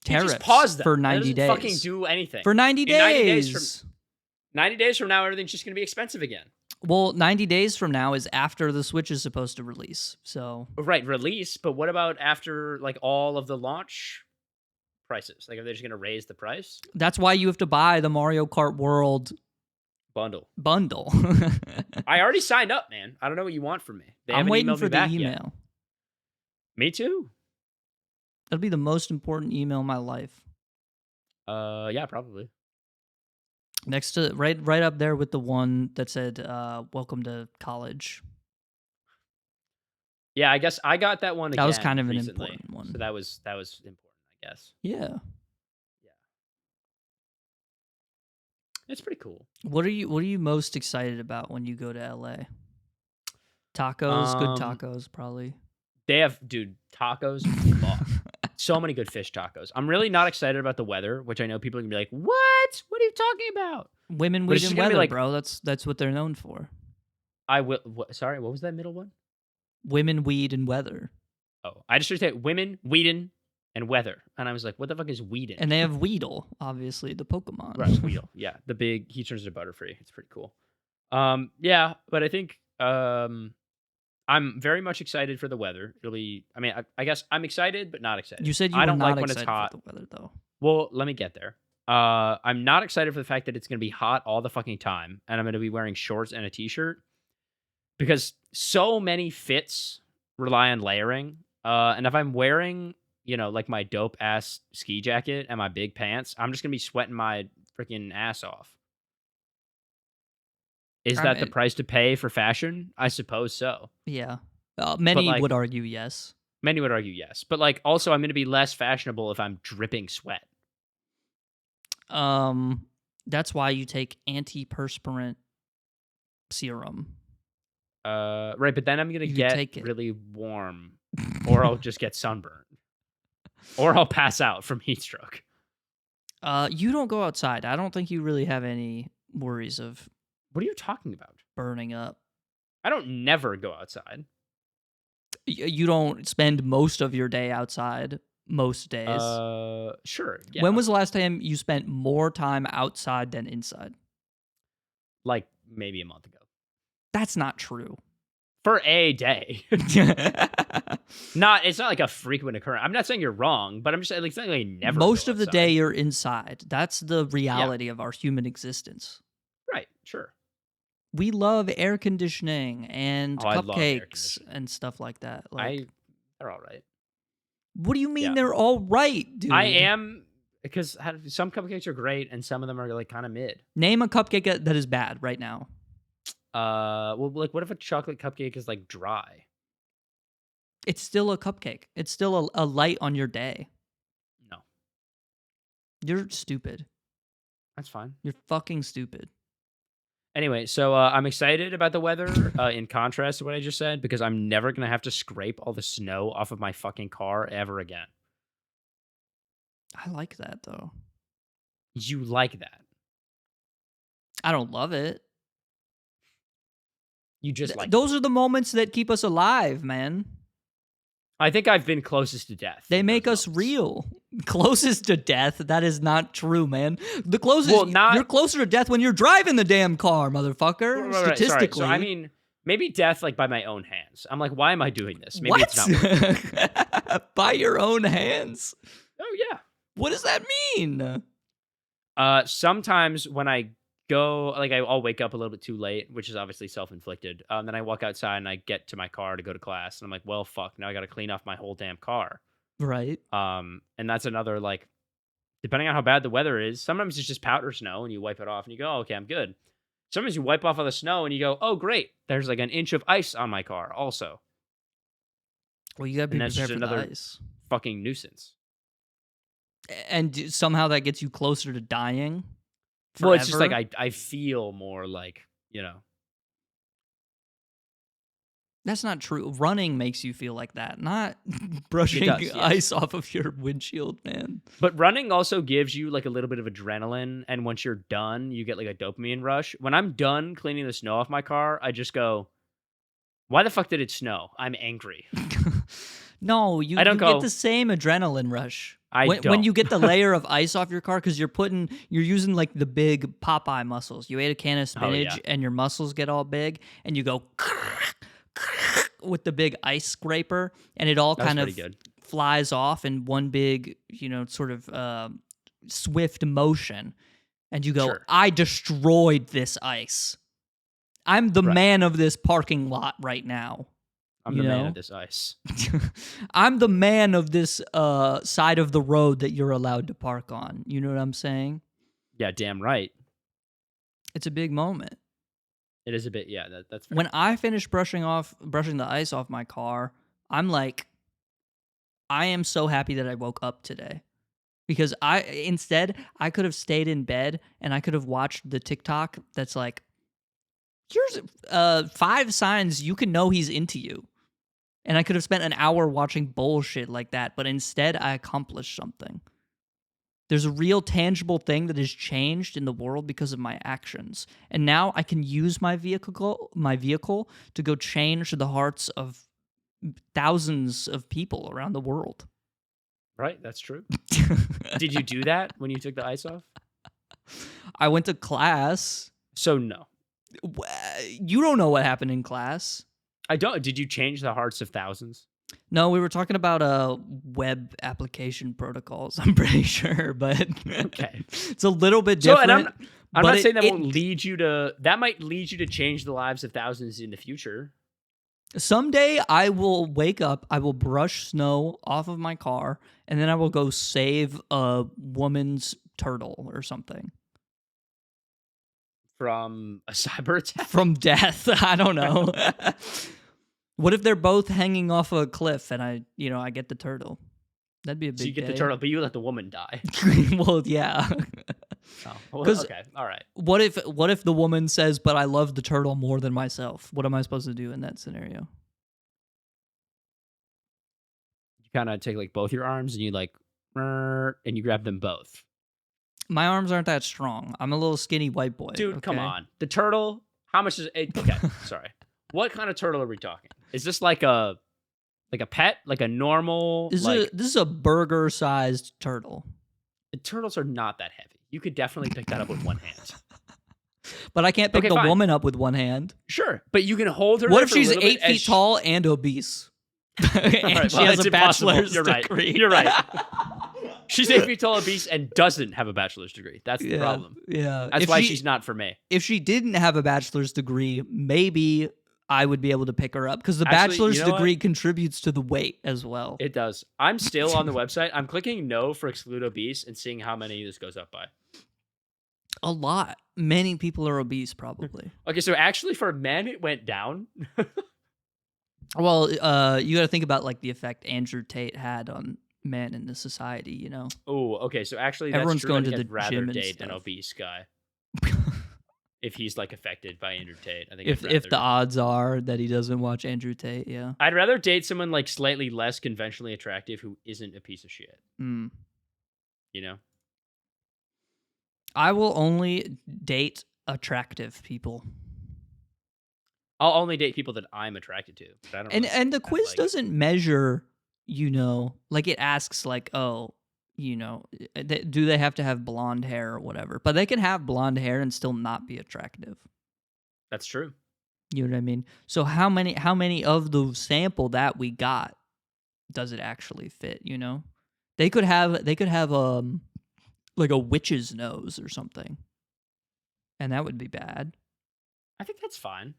tariffs for 90 days. Fucking do anything. For 90 days. 90 days from now, everything's just going to be expensive again. Well, 90 days from now is after the Switch is supposed to release. So right, release, but what about after like all of the launch prices? Like, are they just going to raise the price? That's why you have to buy the Mario Kart World bundle. I already signed up, man. I don't know what you want from me. I'm waiting for the email. Yet. Me too. That'll be the most important email in my life. Yeah, probably. Next to right up there with the one that said "Welcome to college." Yeah, I guess I got that one. That was kind of recently, an important one. So that was important, I guess. Yeah. It's pretty cool. What are you most excited about when you go to LA? Tacos, good tacos, probably. They have, dude, tacos. So many good fish tacos. I'm really not excited about the weather, which I know people are gonna be like, "What? What are you talking about?" Women, weed, and weather, bro. That's what they're known for. I will. Sorry, what was that middle one? Women, weed, and weather. Oh, I just said women, weedin, and weather, and I was like, "What the fuck is weedin?" And they have Weedle, obviously, the Pokemon. Right, Weedle. Yeah, the big. He turns into Butterfree. It's pretty cool. Yeah, but I think I'm very much excited for the weather. It'll be. I mean, I guess I'm excited, but not excited. You said you I don't were not like when excited it's hot. for the weather, though. Well, let me get there. I'm not excited for the fact that it's going to be hot all the fucking time, and I'm going to be wearing shorts and a t-shirt, because so many fits rely on layering. And if I'm wearing, like my dope ass ski jacket and my big pants, I'm just going to be sweating my freaking ass off. Is that the price to pay for fashion? I suppose so. Yeah. Many would argue yes. Many would argue yes. But also I'm going to be less fashionable if I'm dripping sweat. That's why you take antiperspirant serum. Right, but then I'm gonna get really warm, or I'll just get sunburned, or I'll pass out from heat stroke. You don't go outside. I don't think you really have any worries of. What are you talking about? Burning up. I don't never go outside. You don't spend most of your day outside most days. Sure. Yeah. When was the last time you spent more time outside than inside? Like maybe a month ago. That's not true. For a day. It's not like a frequent occurrence. I'm not saying you're wrong, but I'm just saying like something like never. Most of the day you're inside. That's the reality of our human existence. Right, sure. We love air conditioning and cupcakes and stuff like that. They're all right. What do you mean they're all right, dude? I am, because some cupcakes are great and some of them are like kind of mid. Name a cupcake that is bad right now. Well, like what if a chocolate cupcake is like dry? It's still a cupcake. It's still a light on your day. No. You're stupid. That's fine. You're fucking stupid. Anyway, so I'm excited about the weather in contrast to what I just said, because I'm never going to have to scrape all the snow off of my fucking car ever again. I like that, though. You like that? I don't love it. You just like those are the moments that keep us alive, man. I think I've been closest to death. They make us real. Closest to death? That is not true, man. The closest you're closer to death when you're driving the damn car, motherfucker. Right, statistically. So I mean, maybe death like by my own hands. I'm like, why am I doing this? Maybe it's not working. By your own hands? Oh yeah. What does that mean? Sometimes when I go, like I'll wake up a little bit too late, which is obviously self-inflicted. Then I walk outside and I get to my car to go to class, and I'm like, well, fuck, now I got to clean off my whole damn car. Right. And that's another, like, depending on how bad the weather is, sometimes it's just powder snow and you wipe it off and you go, oh, okay, I'm good. Sometimes you wipe off all the snow and you go, oh, great, there's like an inch of ice on my car also. Well, you got to be prepared for the ice. Fucking nuisance. And somehow that gets you closer to dying. Forever? Well, it's just like I feel more like, you know. That's not true. Running makes you feel like that, not brushing ice off of your windshield, man. But running also gives you like a little bit of adrenaline, and once you're done, you get like a dopamine rush. When I'm done cleaning the snow off my car, I just go, why the fuck did it snow? I'm angry. No, you get the same adrenaline rush. When you get the layer of ice off your car, because you're using like the big Popeye muscles. You ate a can of spinach and your muscles get all big, and you go with the big ice scraper, and it all kind of flies off in one big, sort of swift motion, and you go, sure. I destroyed this ice. I'm the man of this parking lot right now. I'm the man of this ice. I'm the man of this side of the road that you're allowed to park on. You know what I'm saying? Yeah, damn right. It's a big moment. It is a bit, yeah, that's fair. When I finish brushing the ice off my car, I'm like, I am so happy that I woke up today. Because instead, I could have stayed in bed and I could have watched the TikTok that's like, here's 5 signs you can know he's into you. And I could have spent an hour watching bullshit like that, but instead I accomplished something. There's a real tangible thing that has changed in the world because of my actions. And now I can use my vehicle to go change the hearts of thousands of people around the world. Right, that's true. Did you do that when you took the ice off? I went to class. So no. You don't know what happened in class. I don't. Did you change the hearts of thousands? No, we were talking about web application protocols, I'm pretty sure, but okay. It's a little bit different. So, and I'm not saying that won't lead you to... That might lead you to change the lives of thousands in the future. Someday I will wake up, I will brush snow off of my car, and then I will go save a woman's turtle or something. From a cyber attack? From death. I don't know. What if they're both hanging off a cliff and I get the turtle? That'd be a big So you get day. the turtle, but you let the woman die. Well, yeah. Oh, well, okay, all right. What if the woman says, "But I love the turtle more than myself"? What am I supposed to do in that scenario? You kind of take like both your arms and you like, and you grab them both. My arms aren't that strong. I'm a little skinny white boy. Dude, okay? come on. The turtle. How much is it? Okay, sorry. What kind of turtle are we talking? Is this like a pet, like a normal? This is a burger-sized turtle. The turtles are not that heavy. You could definitely pick that up with one hand. But I can't pick the woman up with one hand. Sure, but you can hold her. What if she's 8 feet tall and obese? And she has a bachelor's degree. You're right. She's 8 feet tall, obese, and doesn't have a bachelor's degree. That's the problem. Yeah, that's why she's not for me. If she didn't have a bachelor's degree, maybe I would be able to pick her up because the bachelor's degree contributes to the weight as well. It does. I'm still on the website. I'm clicking no for exclude obese and seeing how many this goes up by. A lot. Many people are obese, probably. Okay, so actually for men, it went down. Well, you got to think about like the effect Andrew Tate had on men in the society, you know? Oh, okay. So actually, that's everyone's true. going to I'd the rather gym date and an obese guy. If he's like affected by Andrew Tate, I think if the odds are that he doesn't watch Andrew Tate, yeah. I'd rather date someone like slightly less conventionally attractive who isn't a piece of shit. Mm. You know? I will only date attractive people. I'll only date people that I'm attracted to. But I don't and the quiz doesn't measure, you know, like it asks like, oh, you know, do they have to have blonde hair or whatever? But they can have blonde hair and still not be attractive. That's true. You know what I mean? So how many of the sample that we got does it actually fit, you know? They could have like a witch's nose or something. And that would be bad. I think that's fine.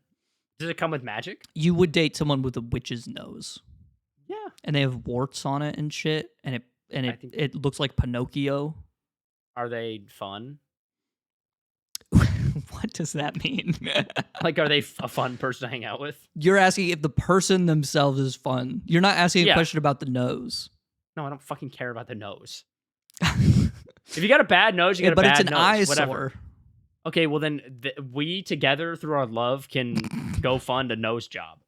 Does it come with magic? You would date someone with a witch's nose. Yeah. And they have warts on it and shit, and it looks like Pinocchio. Are they fun? What does that mean? Like, are they a fun person to hang out with? You're asking if the person themselves is fun. You're not asking a question about the nose. No, I don't fucking care about the nose. If you got a bad nose, you got a bad nose. But it's an eyesore. Whatever. Okay, well then we together through our love can go fund a nose job.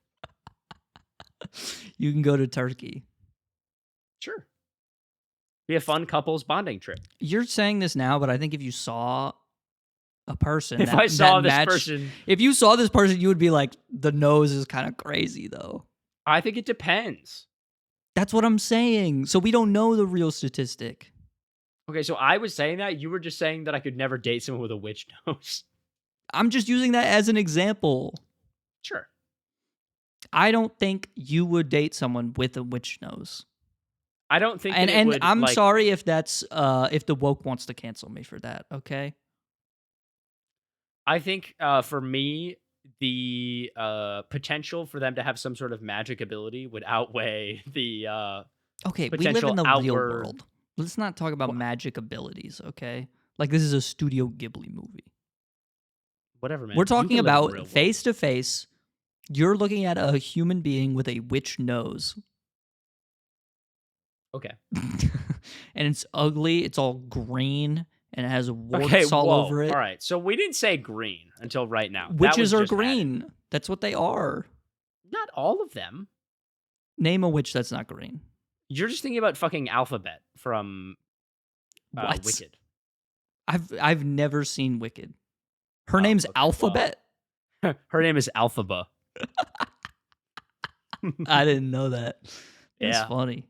You can go to Turkey. Sure. Be a fun couples bonding trip. You're saying this now, but I think if you saw a person, if you saw this person, you would be like, the nose is kind of crazy, though. I think it depends. That's what I'm saying. So we don't know the real statistic. Okay, so I was saying that. You were just saying that I could never date someone with a witch nose. I'm just using that as an example. Sure. I don't think you would date someone with a witch nose. I don't think and I'm sorry if that's if the woke wants to cancel me for that, okay? I think for me, the potential for them to have some sort of magic ability would outweigh the okay, we live in the real world. Let's not talk about magic abilities, okay? Like this is a Studio Ghibli movie. Whatever, man. We're talking about face to face. You're looking at a human being with a witch nose. Okay. And it's ugly. It's all green, and it has warts all over it. All right. So we didn't say green until right now. Witches are green. That's what they are. Not all of them. Name a witch that's not green. You're just thinking about fucking Alphabet from Wicked. I've never seen Wicked. Her name's Alphabet? Well, her name is Alphaba. I didn't know that. That's funny.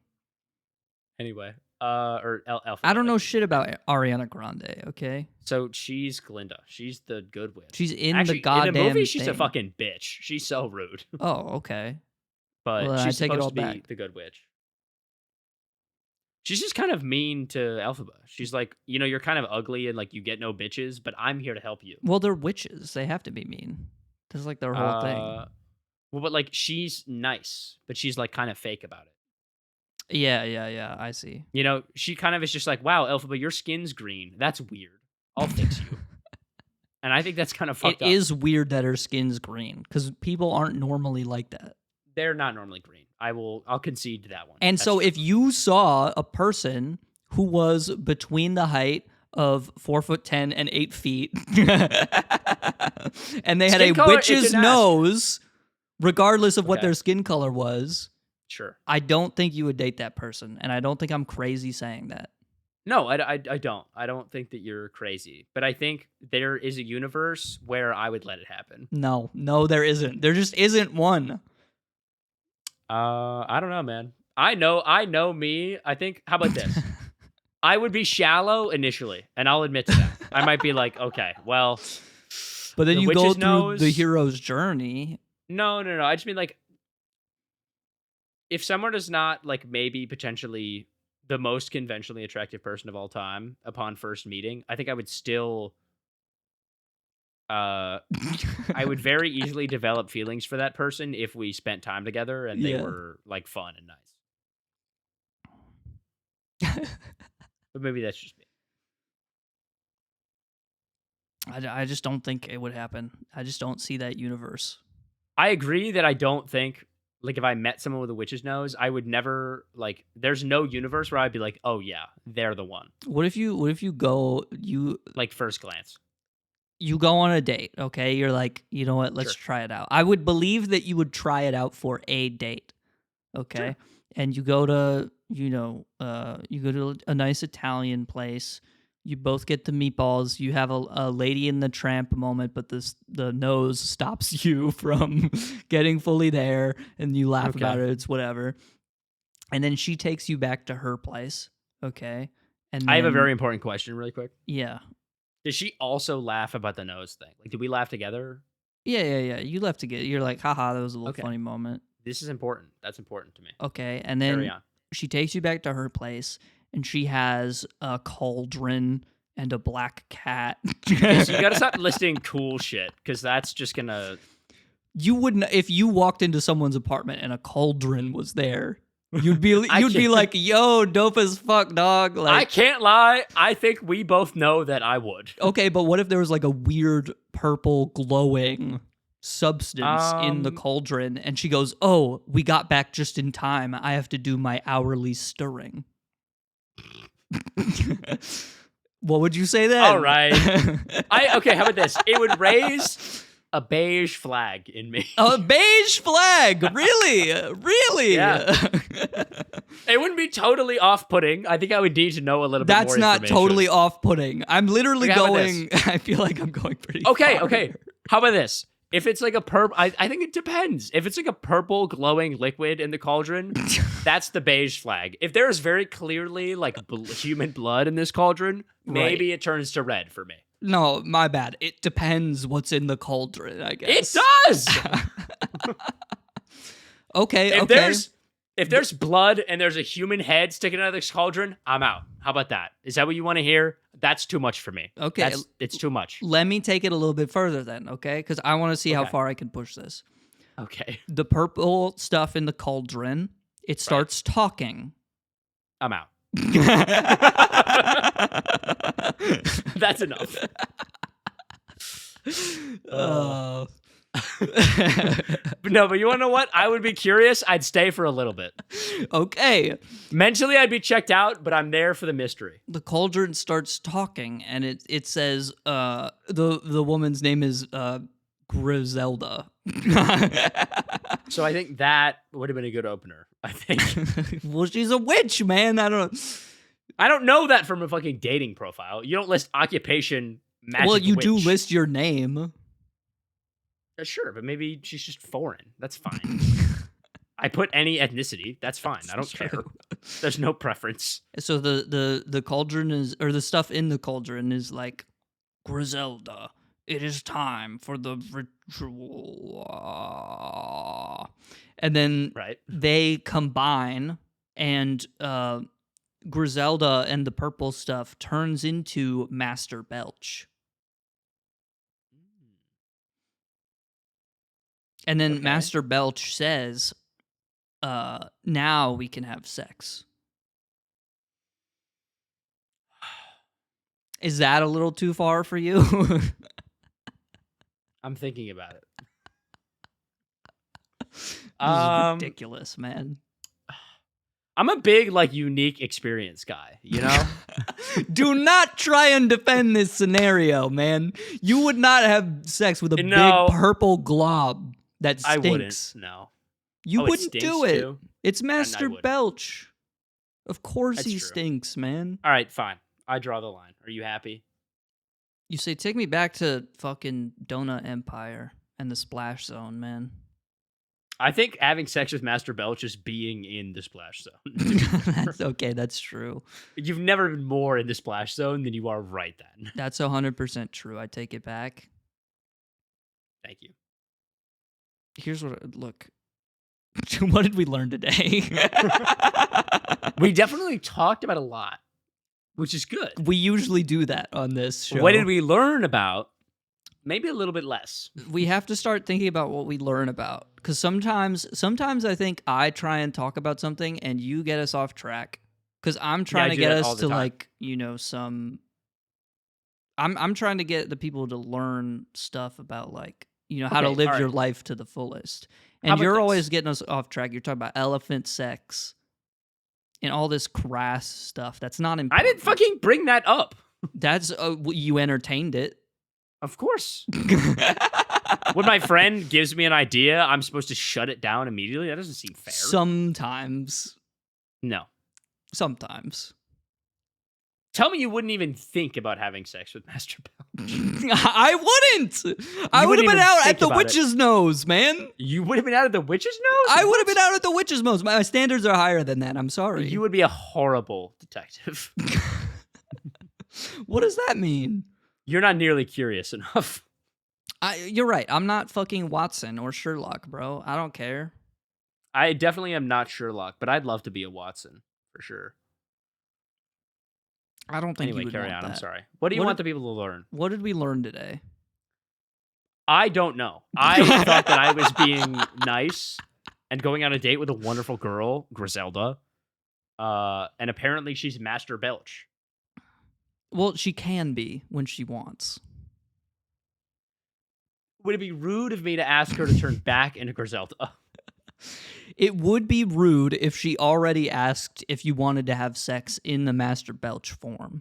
Anyway, Alphabet. I don't know shit about Ariana Grande, okay? So she's Glinda. She's the good witch. She's the goddamn in the movie, she's thing. a fucking bitch. She's so rude. Oh, okay. But she's supposed to be the good witch. She's just kind of mean to Elphaba. She's like, you know, you're kind of ugly and like you get no bitches, but I'm here to help you. Well, they're witches. They have to be mean. That's like their whole thing. Well, but like she's nice, but she's like kind of fake about it. Yeah. I see. You know, she kind of is just like, wow, Elphaba, your skin's green. That's weird. I'll fix you. And I think that's kind of fucked up. It is weird that her skin's green because people aren't normally like that. They're not normally green. I'll concede to that one. And that's so true. If you saw a person who was between the height of 4'10" and 8 feet, and they had Skin a color, witch's nose, regardless of what their skin color was, sure, I don't think you would date that person, and I don't think I'm crazy saying that. No, I don't. I don't think that you're crazy, but I think there is a universe where I would let it happen. No, there isn't. There just isn't one. I don't know, man. I know me. I think. How about this? I would be shallow initially, and I'll admit to that. I might be like, okay, well, but then you go through nose, the hero's journey. No. I just mean like, if someone is not like maybe potentially the most conventionally attractive person of all time upon first meeting, I think I would still, I would very easily develop feelings for that person if we spent time together and they were like fun and nice. But maybe that's just me. I just don't think it would happen. I just don't see that universe. I agree that I don't think, like, if I met someone with a witch's nose, I would never, like, there's no universe where I'd be like, oh yeah, they're the one. What if you go, like, first glance. You go on a date, okay? You're like, you know what, let's try it out. I would believe that you would try it out for a date, okay? Sure. And you go to, you go to a nice Italian place. You both get the meatballs. You have a Lady in the Tramp moment, but the nose stops you from getting fully there, and you laugh about it. It's whatever. And then she takes you back to her place, okay? And then, I have a very important question really quick. Yeah. Does she also laugh about the nose thing? Like, did we laugh together? Yeah. You laugh together. You're like, haha, that was a little funny moment. This is important. That's important to me. Okay, and then she takes you back to her place, and she has a cauldron and a black cat. Okay, so you gotta stop listing cool shit, because that's just gonna... You wouldn't, if you walked into someone's apartment and a cauldron was there, you'd be like, yo, dope as fuck, dog. Like, I can't lie. I think we both know that I would. Okay, but what if there was like a weird purple glowing substance in the cauldron, and she goes, oh, we got back just in time. I have to do my hourly stirring. What would you say then? All right. Okay, how about this? It would raise a beige flag in me. A beige flag? Really? Really? Yeah. It wouldn't be totally off-putting. I think I would need to know a little bit more information. That's not totally off-putting. I'm literally going... I feel like I'm going pretty far. Okay. How about this? If it's like a I think it depends. If it's like a purple glowing liquid in the cauldron, that's the beige flag. If there's very clearly like human blood in this cauldron, maybe it turns to red for me. No, my bad. It depends what's in the cauldron, I guess. It does! Okay. If there's blood and there's a human head sticking out of this cauldron, I'm out. How about that? Is that what you want to hear? That's too much for me. Okay. It's too much. Let me take it a little bit further then, okay? Because I want to see how far I can push this. Okay. The purple stuff in the cauldron, it starts talking. I'm out. That's enough. But you want to know what? I would be curious. I'd stay for a little bit. Okay. Mentally, I'd be checked out, but I'm there for the mystery. The cauldron starts talking, and it says the woman's name is Griselda. So I think that would have been a good opener. I think. Well, she's a witch, man. I don't know that from a fucking dating profile. You don't list occupation. Magic well, you witch. do list your name. Sure, but maybe she's just foreign. That's fine. I put any ethnicity. That's fine. I don't care. There's no preference. So the cauldron is, or the stuff in the cauldron is like, Griselda, it is time for the ritual. And then they combine, and Griselda and the purple stuff turns into Master Belch. And then Master Belch says, now we can have sex. Is that a little too far for you? I'm thinking about it. This is ridiculous, man. I'm a big, like, unique experience guy, you know? Do not try and defend this scenario, man. You would not have sex with a big purple glob that stinks. I wouldn't, no. You wouldn't do it. Too? It's Master Belch. Of course That's he true. stinks, man. All right, fine. I draw the line. Are you happy? You say, take me back to fucking Donut Empire and the Splash Zone, man. I think having sex with Master Belch is being in the Splash Zone. That's okay. That's true. You've never been more in the Splash Zone than you are right then. That's 100% true. I take it back. Thank you. Here's what. Look. What did we learn today? We definitely talked about a lot, which is good. We usually do that on this show. What did we learn about? Maybe a little bit less. We have to start thinking about what we learn about. Because sometimes I think I try and talk about something and you get us off track. Because I'm trying to get us to, like, you know, some... I'm trying to get the people to learn stuff about, like, you know, how to live your life to the fullest. And you're always getting us off track. You're talking about elephant sex and all this crass stuff. That's not important. I didn't fucking bring that up. That's... you entertained it. Of course. When my friend gives me an idea, I'm supposed to shut it down immediately? That doesn't seem fair. Sometimes. No. Sometimes. Tell me you wouldn't even think about having sex with Master Belch. I wouldn't. I would have been out at the witch's nose, man. You would have been out at the witch's nose? I would have been out at the witch's nose. My standards are higher than that. I'm sorry. You would be a horrible detective. What does that mean? You're not nearly curious enough. You're right. I'm not fucking Watson or Sherlock, bro. I don't care. I definitely am not Sherlock, but I'd love to be a Watson, for sure. I don't think anyway, you would carry want on. that. I'm sorry. What do you want the people to learn? What did we learn today? I don't know. I thought that I was being nice and going on a date with a wonderful girl, Griselda. And apparently she's Master Belch. Well, she can be when she wants. Would it be rude of me to ask her to turn back into Griselda? It would be rude if she already asked if you wanted to have sex in the Master Belch form.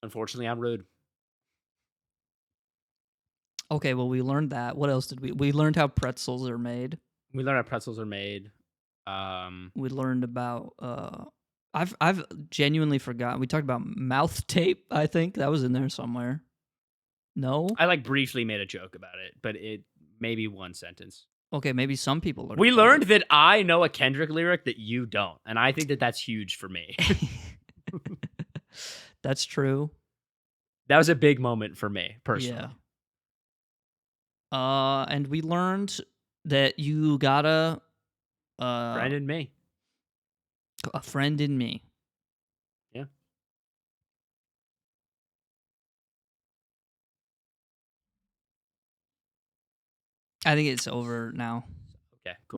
Unfortunately, I'm rude. Okay, well, we learned that. What else did we... We learned how pretzels are made. We learned how pretzels are made. We learned about... I've genuinely forgotten. We talked about mouth tape, I think. That was in there somewhere. No? I, like, briefly made a joke about it, but it maybe one sentence. Okay, maybe some people learned. We learned that I know a Kendrick lyric that you don't, and I think that that's huge for me. That's true. That was a big moment for me, personally. Yeah. And we learned that you gotta... friend in me. A friend in me. Yeah. I think it's over now. Okay, cool.